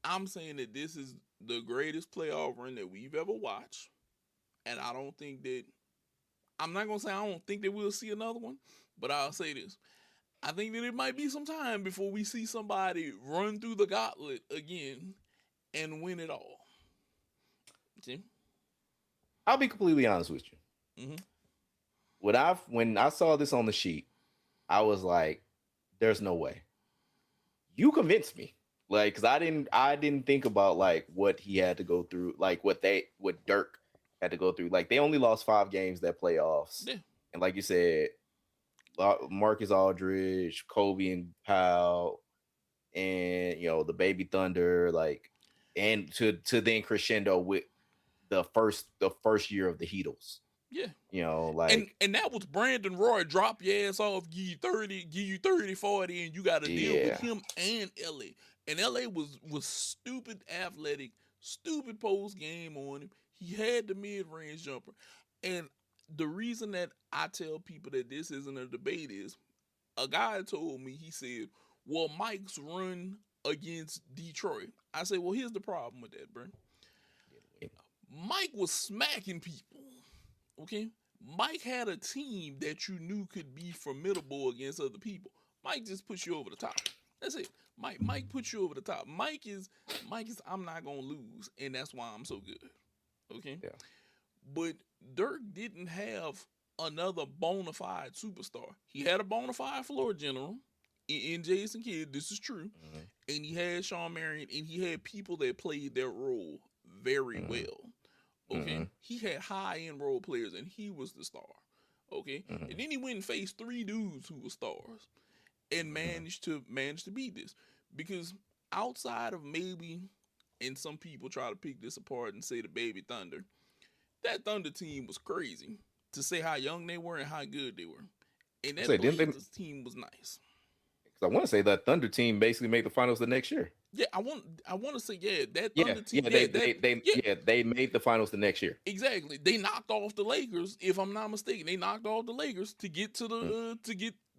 I'm saying that this is the greatest playoff run that we've ever watched. And I don't think that, I'm not going to say I don't think that we'll see another one, but I'll say this. I think that it might be some time before we see somebody run through the gauntlet again and win it all. Okay? I'll be completely honest with you. Mm-hmm. When I saw this on the sheet, I was like, there's no way. You convinced me. Like, because I didn't think about like what he had to go through, like what Dirk had to go through. Like, they only lost 5 games that playoffs. Yeah. And like you said, Marcus Aldridge, Kobe and Powell, and the Baby Thunder, like, and to then crescendo with the first year of the Heatles. Yeah. Like, and that was Brandon Roy, drop your ass off, give you 30, 40, and you got to deal with him and LA. And LA was stupid athletic, stupid post game on him. He had the mid-range jumper. And the reason that I tell people that this isn't a debate is, a guy told me, he said, well, Mike's run against Detroit. I said, well, here's the problem with that, bro. Mike was smacking people, okay? Mike had a team that you knew could be formidable against other people. Mike just puts you over the top. That's it. Mike puts you over the top. Mike is I'm not gonna lose, and that's why I'm so good. Okay? Yeah. But Dirk didn't have another bona fide superstar. He had a bona fide floor general in Jason Kidd. This is true. Mm-hmm. And he had Sean Marion, and he had people that played their role very well. Okay? Mm-hmm. He had high-end role players, and he was the star. Okay? Mm-hmm. And then he went and faced 3 dudes who were stars and managed to beat this. Because outside of maybe, and some people try to pick this apart and say the Baby Thunder, that Thunder team was crazy. to say how young they were and how good they were. And I that say, didn't they? Blazers team was nice. Because I want to say that Thunder team basically made the finals the next year. Yeah, I want to say that Yeah, Thunder team. yeah, Yeah, that yeah, they made the finals the next year. exactly. They knocked off the Lakers, if I'm not mistaken. They knocked off the Lakers to get to Mm, the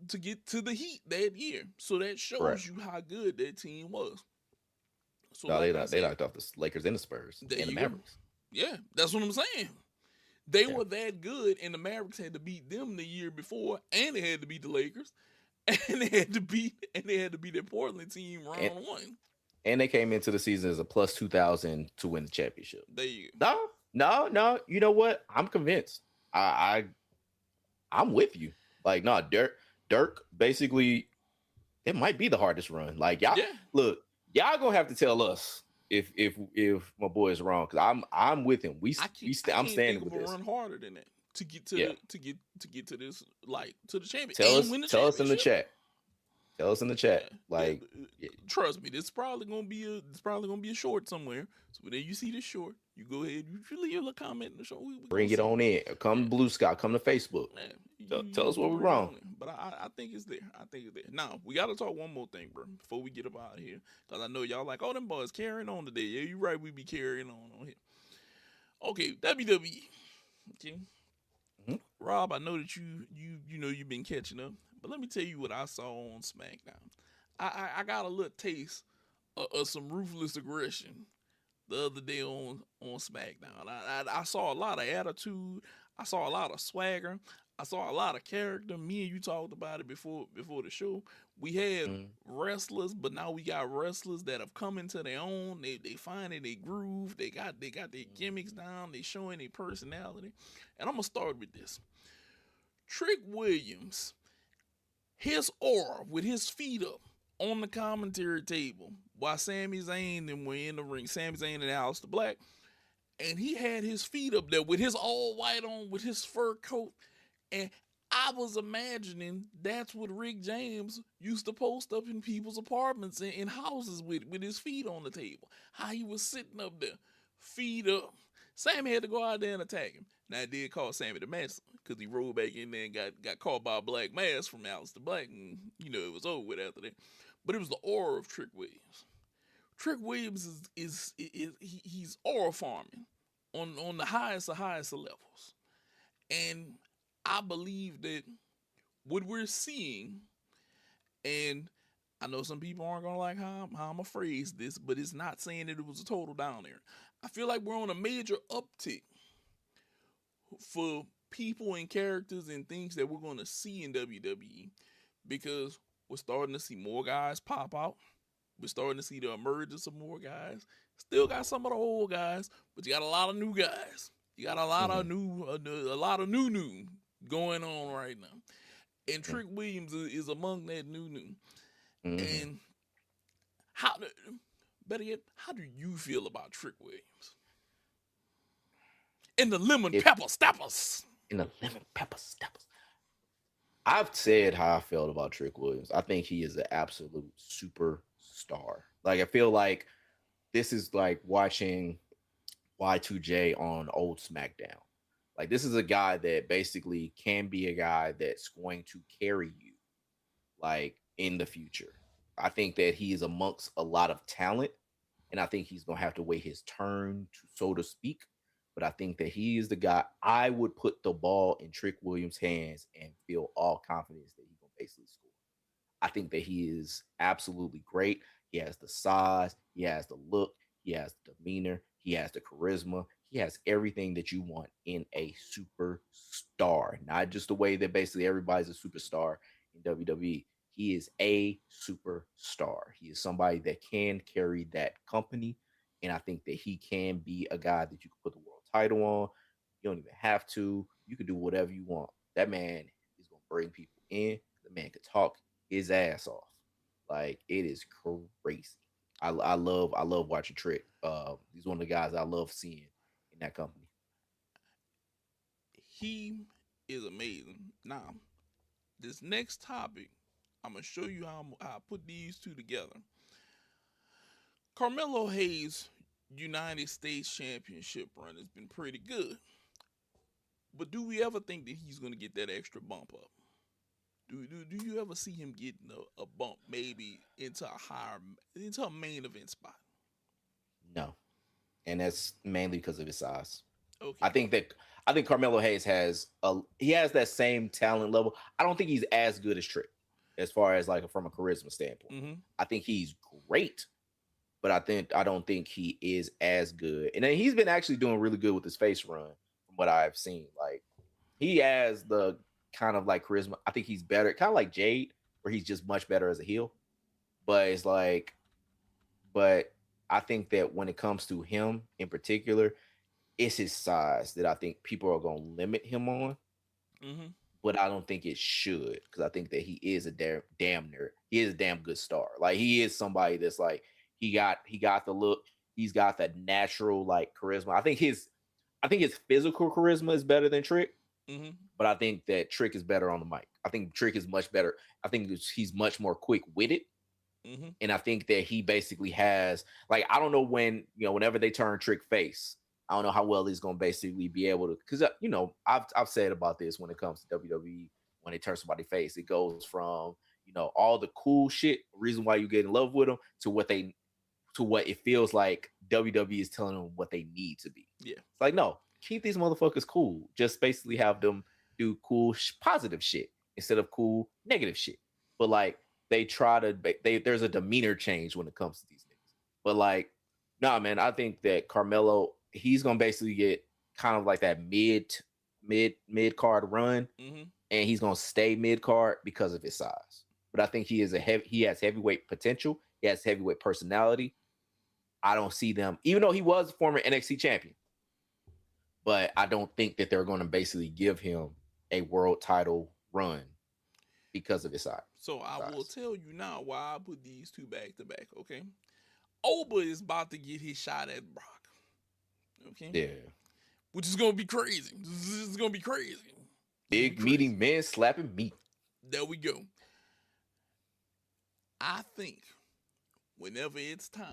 to get to the Heat that year. So that right. shows you how good that team was. So No, like I they said, knocked off the Lakers and the Spurs there and the you go. Mavericks. Yeah, that's what I'm saying. They Yeah, were that good, and the Mavericks had to beat them the year before, and they had to beat the Lakers, and they had to beat that Portland team and round one. and they came into the season as a plus 2,000 to win the championship. There you go. No, no, no. You know what? I'm convinced. I'm with you. Like, no, Dirk basically it might be the hardest run. Like, y'all Yeah, look, y'all gonna have to tell us if my boy is wrong because I'm with him. I I'm can't think standing of with a this. run harder than that to get to Yeah, to get to this like to the champion tell and us win the tell us in the championship. chat. Tell us in the Yeah, chat. yeah. Like, yeah, Trust me, this is probably gonna be a short somewhere. So when you see this short, you go ahead, you leave a comment in the show. We gonna bring it see. on in. Come Yeah, to Blue Sky. Come to Facebook. yeah. Tell us You where we're bring it wrong. on in. But I think it's there. I think it's there. Now we gotta talk one more thing, bro, before we get up out of here, because I know y'all like, oh, them boys carrying on today. Yeah, you right. We be carrying on here. Okay, WWE. Okay, Mhm. Rob, I know that you know you've been catching up, but let me tell you what I saw on SmackDown. I got a little taste of some ruthless aggression the other day on SmackDown. I saw a lot of attitude. I saw a lot of swagger. I saw a lot of character. Me and you talked about it before the show. We had Mhm. wrestlers, but now we got wrestlers that have come into their own. They finding their groove. They got their gimmicks down. They showing their personality. And I'm gonna start with this. Trick Williams, his aura with his feet up on the commentary table while Sami Zayn and were in the ring. Sami Zayn and Aleister Black, and he had his feet up there with his all white on, with his fur coat, and I was imagining that's what Rick James used to post up in people's apartments and in houses with his feet on the table. How he was sitting up there, feet up. Sammy had to go out there and attack him. Now it did call Sammy the Master because he rolled back in there and got caught by a black mask from Aleister Black, and it was over with after that. But it was the aura of Trick Williams. Trick Williams he's aura farming on the highest of levels, and I believe that what we're seeing, and I know some people aren't gonna like how I'm gonna phrase this, but it's not saying that it was a total down there. I feel like we're on a major uptick for people and characters and things that we're gonna see in WWE because we're starting to see more guys pop out. We're starting to see the emergence of more guys. Still got some of the old guys, but you got a lot of new guys. You got a lot of Mhm. new going on right now. And Mhm. Trick Williams is among that new. Mhm. And how, better yet, how do you feel about Trick Williams? And the lemon It pepper steppers. in the lemon pepper steppers. I've said how I felt about Trick Williams. I think he is an absolute superstar. Like, I feel like this is like watching Y2J on old SmackDown. Like, this is a guy that basically can be a guy that's going to carry you like in the future. I think that he is amongst a lot of talent, and I think he's gonna have to wait his turn, to, so to speak. But I think that he is the guy I would put the ball in Trick Williams' hands and feel all confidence that he gonna basically score. I think that he is absolutely great. He has the size, he has the look, he has the demeanor, he has the charisma, he has everything that you want in a superstar. Not just the way that basically everybody's a superstar in WWE. He is a superstar. He is somebody that can carry that company. And I think that he can be a guy that you can put the world title on. You don't even have to. You can do whatever you want. That man is going to bring people in. The man could talk his ass off. Like, it is crazy. I love watching Trick. He's one of the guys I love seeing in that company. He is amazing. Now, this next topic, I'm gonna show you how I put these two together. Carmelo Hayes' United States Championship run has been pretty good. But do we ever think that he's gonna get that extra bump up? Do you ever see him getting a bump maybe into a main event spot? No, and that's mainly because of his size. I Okay. think that I think Carmelo Hayes he has that same talent level. I don't think he's as good as Trick as far as like from a charisma standpoint. Mm-hmm. I think he's great, but I don't think he is as good. And then he's been actually doing really good with his face run from what I've seen. Like he has the kind of like charisma. I think he's better, kind of like Jade, where he's just much better as a heel. But it's like, but I think that when it comes to him in particular, it's his size that I think people are going to limit him on. Mm-hmm. But I don't think it should, because I think that he is a damn nerd. He is a damn good star. Like he is somebody that's like he got the look. He's got that natural like charisma. I think his physical charisma is better than Trick. Mm-hmm. But I think that Trick is better on the mic. I think Trick is much better. I think he's much more quick witted. Mm-hmm. And I think that he basically has like I don't know whenever they turn Trick face, I don't know how well he's gonna basically be able to, because I've said about this when it comes to WWE, when they turn somebody face, it goes from all the cool shit, reason why you get in love with them, to what it feels like WWE is telling them what they need to be. Yeah. It's like, no, keep these motherfuckers cool. Just basically have them do cool positive shit instead of cool negative shit. But like they try to there's a demeanor change when it comes to these niggas. But like, nah, man, I think that Carmelo, he's gonna basically get kind of like that mid card run, Mm-hmm. and he's gonna stay mid card because of his size. But I think he has heavyweight potential. He has heavyweight personality. I don't see them, even though he was a former NXT champion, but I don't think that they're going to basically give him a world title run because of his size. So I will tell you now why I put these two back to back. Okay. Oba is about to get his shot at Brock. Okay. Yeah. Which is gonna be crazy. This is gonna be crazy. Big meaty men slapping meat. There we go. I think whenever it's time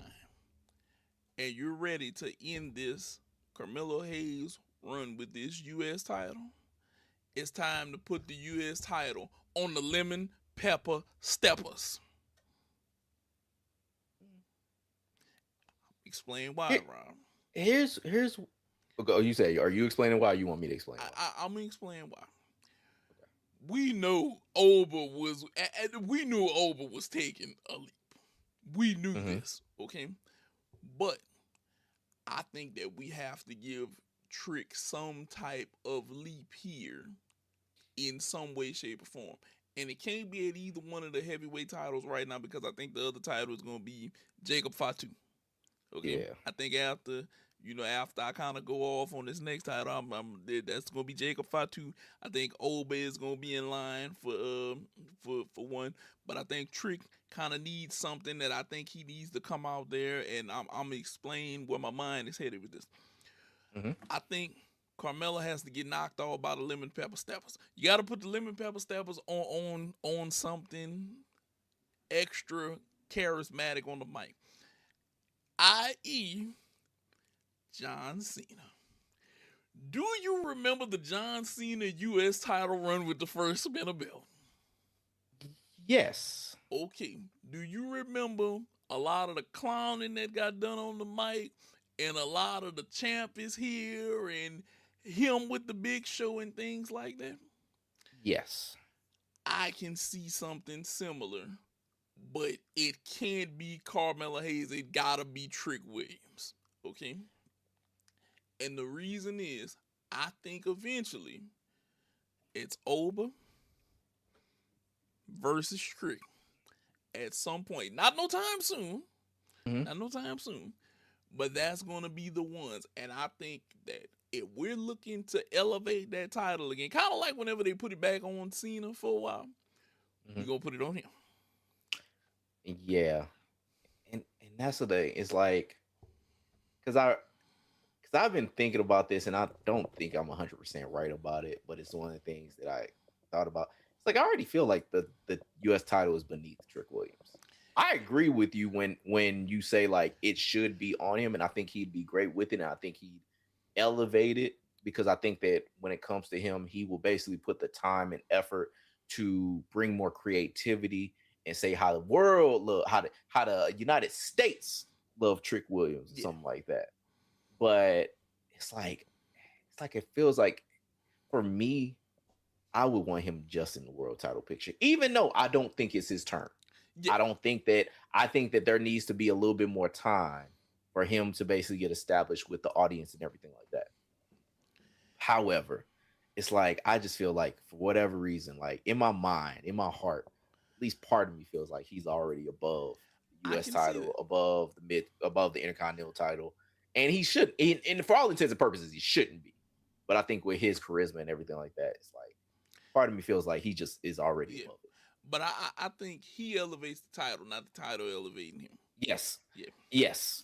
and you're ready to end this Carmelo Hayes run with this U.S. title, it's time to put the U.S. title on the lemon pepper steppers. Explain why, Rob. Here's you say, are you explaining why, or you want me to explain why? I'm gonna explain why. Okay. We know Oba was taking a leap. We knew this, okay? But I think that we have to give Trick some type of leap here in some way, shape, or form. And it can't be at either one of the heavyweight titles right now, because I think the other title is going to be Jacob Fatu. Okay? Yeah. I think after I kind of go off on this next title, that's going to be Jacob Fatu. I think Oba is going to be in line for one. But I think Trick kind of needs something that I think he needs to come out there, and I'm going to explain where my mind is headed with this. Mm-hmm. I think Carmelo has to get knocked off by the lemon pepper steppers. You got to put the lemon pepper steppers on something extra charismatic on the mic, i.e. John Cena. Do you remember the John Cena U.S. title run with the first spinner belt? Yes. Okay. Do you remember a lot of the clowning that got done on the mic, and a lot of the champ is here, and him with the Big Show and things like that? Yes. I can see something similar, but it can't be Carmelo Hayes. It gotta be Trick Williams. Okay? And the reason is, I think eventually it's Oba versus Trick at some point. Not no time soon. Mm-hmm. Not no time soon. But that's going to be the ones. And I think that if we're looking to elevate that title again, kind of like whenever they put it back on Cena for a while, we're going to put it on him. Yeah. And that's the thing. It's like, because I've been thinking about this, and I don't think I'm 100% right about it, but it's one of the things that I thought about. It's like I already feel like the U.S. title is beneath Trick Williams. I agree with you when you say like it should be on him, and I think he'd be great with it, and I think he'd elevate it. because I think that when it comes to him, he will basically put the time and effort to bring more creativity and say how the world love, how the United States love Trick Williams or Yeah. something like that. But it's like it feels like for me, I would want him just in the world title picture, even though I don't think it's his turn. Yeah. I think that there needs to be a little bit more time for him to basically get established with the audience and everything like that. However, it's like I just feel like for whatever reason, like in my mind, in my heart, at least part of me feels like he's already above the I US can see title, that. above the Intercontinental title. And he should, and for all intents and purposes, he shouldn't be. But I think with his charisma and everything like that, it's like part of me feels like he just is already Yeah. above it. But I think he elevates the title, not the title elevating him. Yes. Yeah. Yes.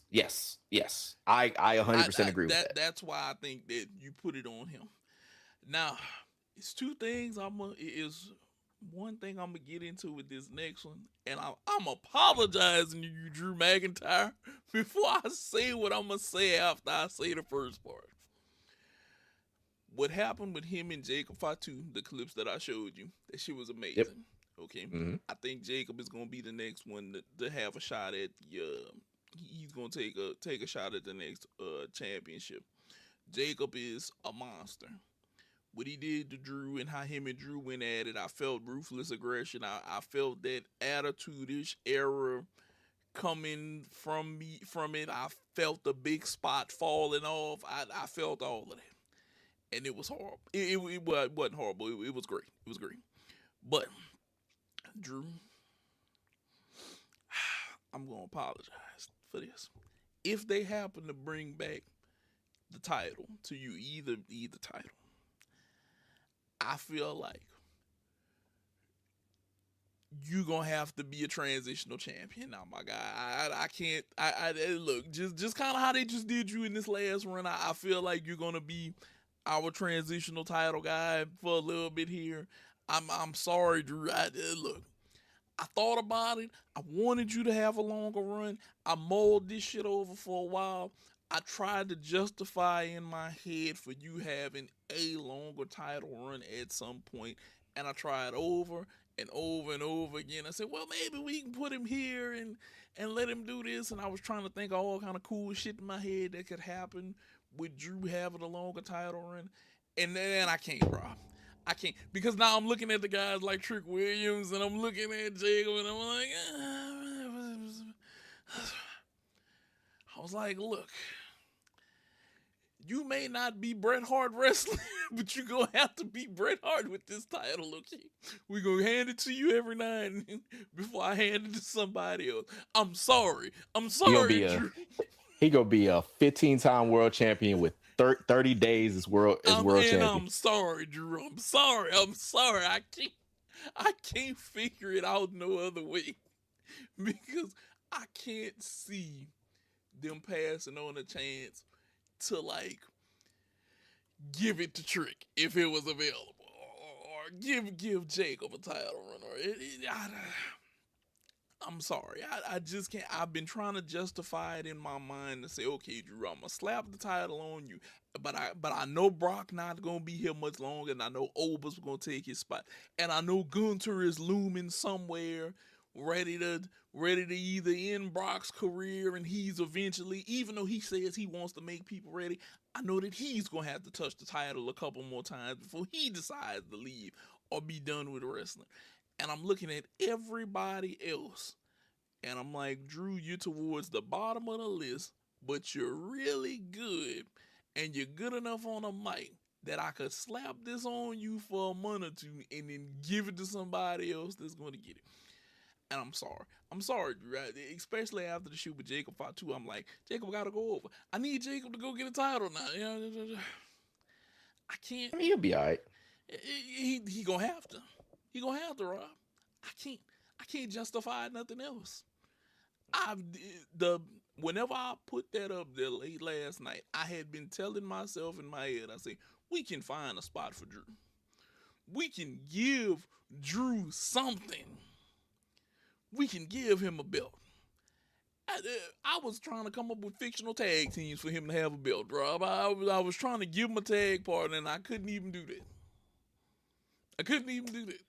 I 100% agree with that. That's why I think that you put it on him. Now, it's two things. Is one thing I'm gonna get into with this next one, and I'm apologizing to you, Drew McIntyre, before I say what I'm gonna say after I say the first part. What happened with him and Jacob Fatu, the clips that I showed you, that shit was amazing. Yep. Okay, Mhm. I think Jacob is gonna be the next one to have a shot at he's gonna take a shot at the next championship. Jacob is a monster. What he did to Drew and how him and Drew went at it, I felt ruthless aggression. I felt that attitude-ish era coming from it. I felt the big spot falling off. I felt all of that. And it was horrible. It wasn't horrible. It was great. It was great. But Drew, I'm gonna apologize for this. If they happen to bring back the title to you, either title, I feel like you gonna have to be a transitional champion now, my guy. I can't. Look, just kind of how they just did you in this last run. I feel like you're gonna be our transitional title guy for a little bit here. I'm sorry, Drew. Look, I thought about it. I wanted you to have a longer run. I mulled this shit over for a while. I tried to justify in my head for you having a longer title run at some point, and I tried over and over and over again. I said, well, maybe we can put him here and let him do this. And I was trying to think of all kind of cool shit in my head that could happen with Drew having a longer title run. And then I can't, bro. I can't, because now I'm looking at the guys like Trick Williams and I'm looking at Jacob and I'm like, I was like, look, you may not be Bret Hart wrestling, but you're going to have to be Bret Hart with this title, okay? We're going to hand it to you every now and then before I hand it to somebody else. I'm sorry, Drew. He going to be a 15-time world champion with 30 days as world champion. I'm sorry, Drew. I'm sorry. I can't figure it out no other way because I can't see them passing on a chance to like give it to Trick if it was available, or give Jacob a title run, or I'm sorry, I just can't. I've been trying to justify it in my mind to say, okay, Drew, I'm gonna slap the title on you, but I know Brock not gonna be here much longer, and I know Ober's gonna take his spot, and I know Gunther is looming somewhere, ready to either end Brock's career, and he's eventually, even though he says he wants to make people ready, I know that he's gonna have to touch the title a couple more times before he decides to leave or be done with wrestling. And I'm looking at everybody else, and I'm like, Drew, you're towards the bottom of the list, but you're really good, and you're good enough on a mic that I could slap this on you for a month or two and then give it to somebody else that's going to get it. And I'm sorry, Drew. Especially after the shoot with Jacob Fatu, I'm like, Jacob got to go over. I need Jacob to go get a title now. I can't. I mean, he'll be all right. He gonna have to. He gonna have to, Rob. I can't justify nothing else. Whenever I put that up there late last night, I had been telling myself in my head, I say, we can find a spot for Drew. We can give Drew something. We can give him a belt. I was trying to come up with fictional tag teams for him to have a belt drop. I was trying to give him a tag partner, and I couldn't even do that. I couldn't even do that.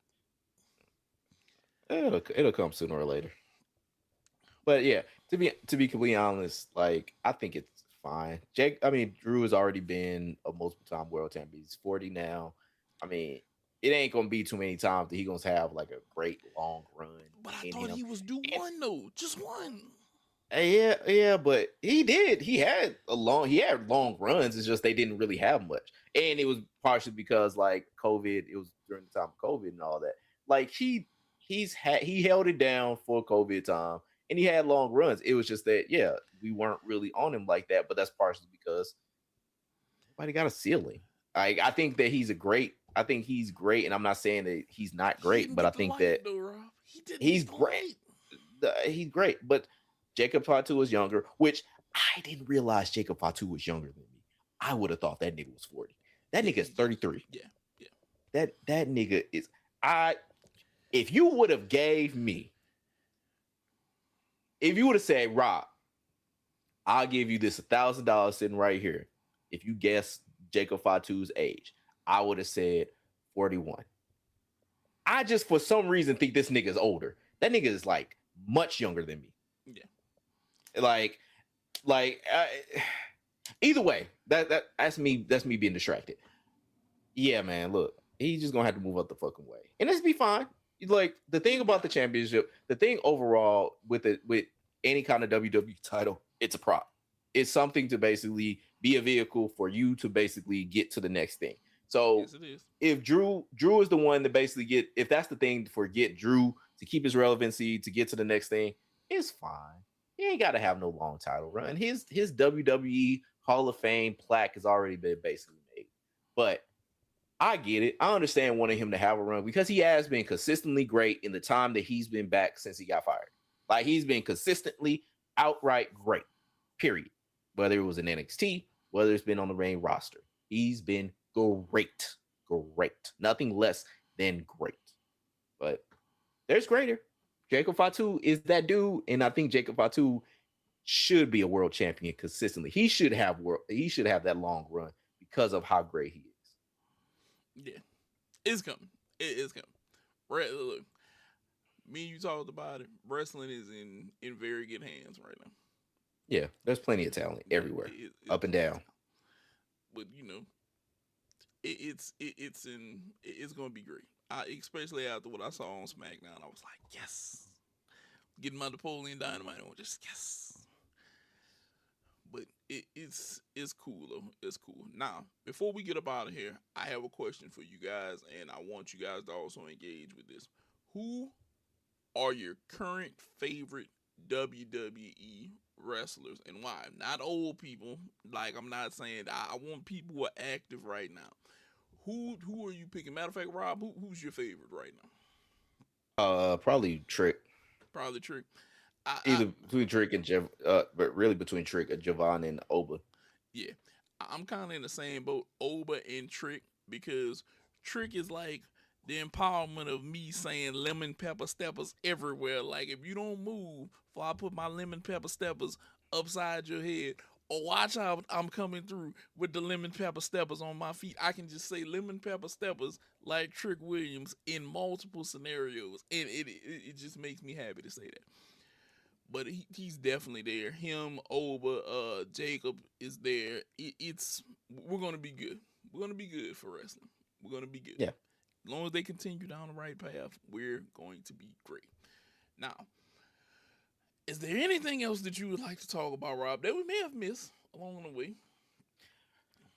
It'll come sooner or later. But yeah, to be completely honest, like I think it's fine. Drew has already been a multiple time world champion. He's 40 now. I mean, it ain't gonna be too many times that he's gonna have like a great long run. But I thought he was due one though, just one. Yeah, but he did. He had long runs. It's just they didn't really have much, and it was partially because like COVID. It was during the time of COVID and all that. Like he held it down for COVID time, and he had long runs. It was just that we weren't really on him like that. But that's partially because nobody got a ceiling. I think that he's great, and I'm not saying that he's not great, but I think that he's great. He's great, but Jacob Fatu was younger, which I didn't realize Jacob Fatu was younger than me. I would have thought that nigga was 40. That nigga is 33. Yeah. That nigga is. If you would have said, Rob, I'll give you this $1,000 sitting right here if you guess Jacob Fatu's age, I would have said 41. I just for some reason think this nigga is older. That nigga is like much younger than me. Yeah. Either way, that's me being distracted. Yeah, man, look, he's just gonna have to move up the fucking way, and this be fine. Like the thing about the championship, the thing overall with any kind of WWE title, it's a prop. It's something to basically be a vehicle for you to basically get to the next thing. So yes, it is. If Drew is the one to basically if that's the thing for get Drew to keep his relevancy to get to the next thing, it's fine. He ain't got to have no long title run. His WWE Hall of Fame plaque has already been basically made. But I get it. I understand wanting him to have a run because he has been consistently great in the time that he's been back since he got fired. Like he's been consistently outright great, period. Whether it was in NXT, whether it's been on the main roster, he's been great. Nothing less than great. But there's greater. Jacob Fatu is that dude, and I think Jacob Fatu should be a world champion consistently. He should have that long run because of how great he is. Yeah, it's coming. It is coming. Look, me and you talked about it. Wrestling is in very good hands right now. Yeah, there's plenty of talent everywhere, up and down. But it's going to be great. Especially after what I saw on SmackDown, I was like, yes, getting my Napoleon Dynamite on, just yes. But it's cool though. It's cool. Now, before we get up out of here, I have a question for you guys, and I want you guys to also engage with this. Who are your current favorite WWE wrestlers and why? Not old people. Like I'm not saying I want people who are active right now. Who are you picking? Matter of fact, Rob, who's your favorite right now? Probably Trick. Probably Trick. Either between Trick and but really between Trick and Javon and Oba. Yeah, I'm kind of in the same boat, Oba and Trick, because Trick is like the empowerment of me saying lemon pepper steppers everywhere. Like if you don't move, before I put my lemon pepper steppers upside your head, or watch out, I'm coming through with the lemon pepper steppers on my feet. I can just say lemon pepper steppers like Trick Williams in multiple scenarios, and it just makes me happy to say that. But he's definitely there. Him, Oba, Jacob is there. We're gonna be good. We're gonna be good for wrestling. We're gonna be good. Yeah. As long as they continue down the right path, we're going to be great. Now, is there anything else that you would like to talk about, Rob, that we may have missed along the way?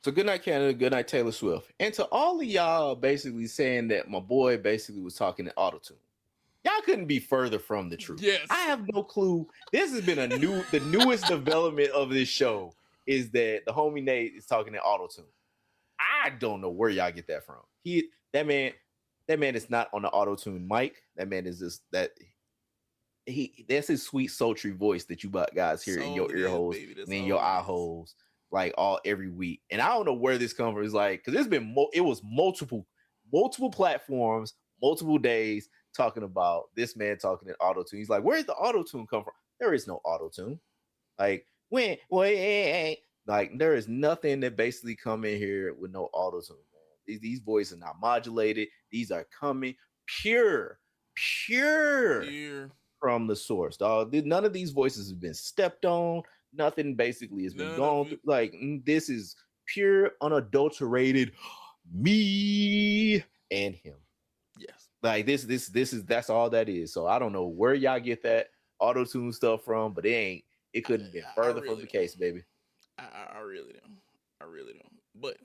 So good night, Canada. Good night, Taylor Swift. And to all of y'all basically saying that my boy basically was talking in autotune. Y'all couldn't be further from the truth. Yes. I have no clue. This has been the newest development of this show is that the homie Nate is talking in autotune. I don't know where y'all get that from. That man is not on the auto-tune mic. That man is just that's his sweet sultry voice that you guys hear in your ear holes and in your eye holes like every week. And I don't know where this comes from. It's like because it was multiple platforms, multiple days talking about this man talking in auto-tune. He's like, where did the auto-tune come from? there is no auto tune. Like like there is nothing that basically come in here with no auto tune. These voices are not modulated. These are coming pure Here, from the source. Dog, none of these voices have been stepped on. Nothing basically has been none of gone it. through. Like this is pure, unadulterated me and him. Yes. Like this is that's all that is. So I don't know where y'all get that auto tune stuff from, but it couldn't be further from really the don't. case, baby. I really don't. I really don't. But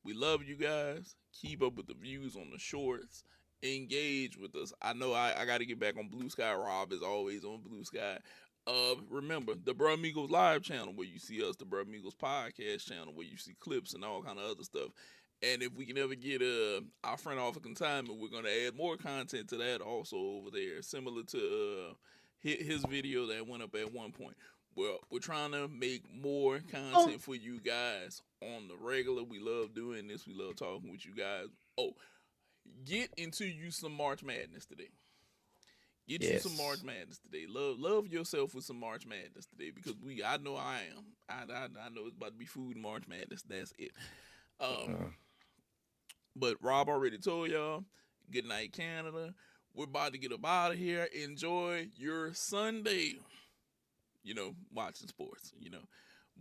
we love you guys. Keep up with the views on the shorts. Engage with us. I know I got to get back on Blue Sky. Rob is always on Blue Sky. Remember the Bruh Migos live channel where you see us, the Bruh Migos podcast channel where you see clips and all kind of other stuff. And if we can ever get our friend off of consignment, we're gonna add more content to that also over there, similar to his video that went up at one point. Well, we're trying to make more content for you guys on the regular. We love doing this. We love talking with you guys. Oh, get into you some March Madness today. Get you some March Madness today. Love yourself with some March Madness today because I know I am. I know it's about to be food in March Madness. That's it. But Rob already told y'all. Good night, Canada. We're about to get up out of here. Enjoy your Sunday. Watching sports.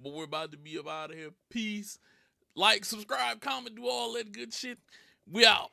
But we're about to be up out of here. Peace. Like, subscribe, comment, do all that good shit. We out.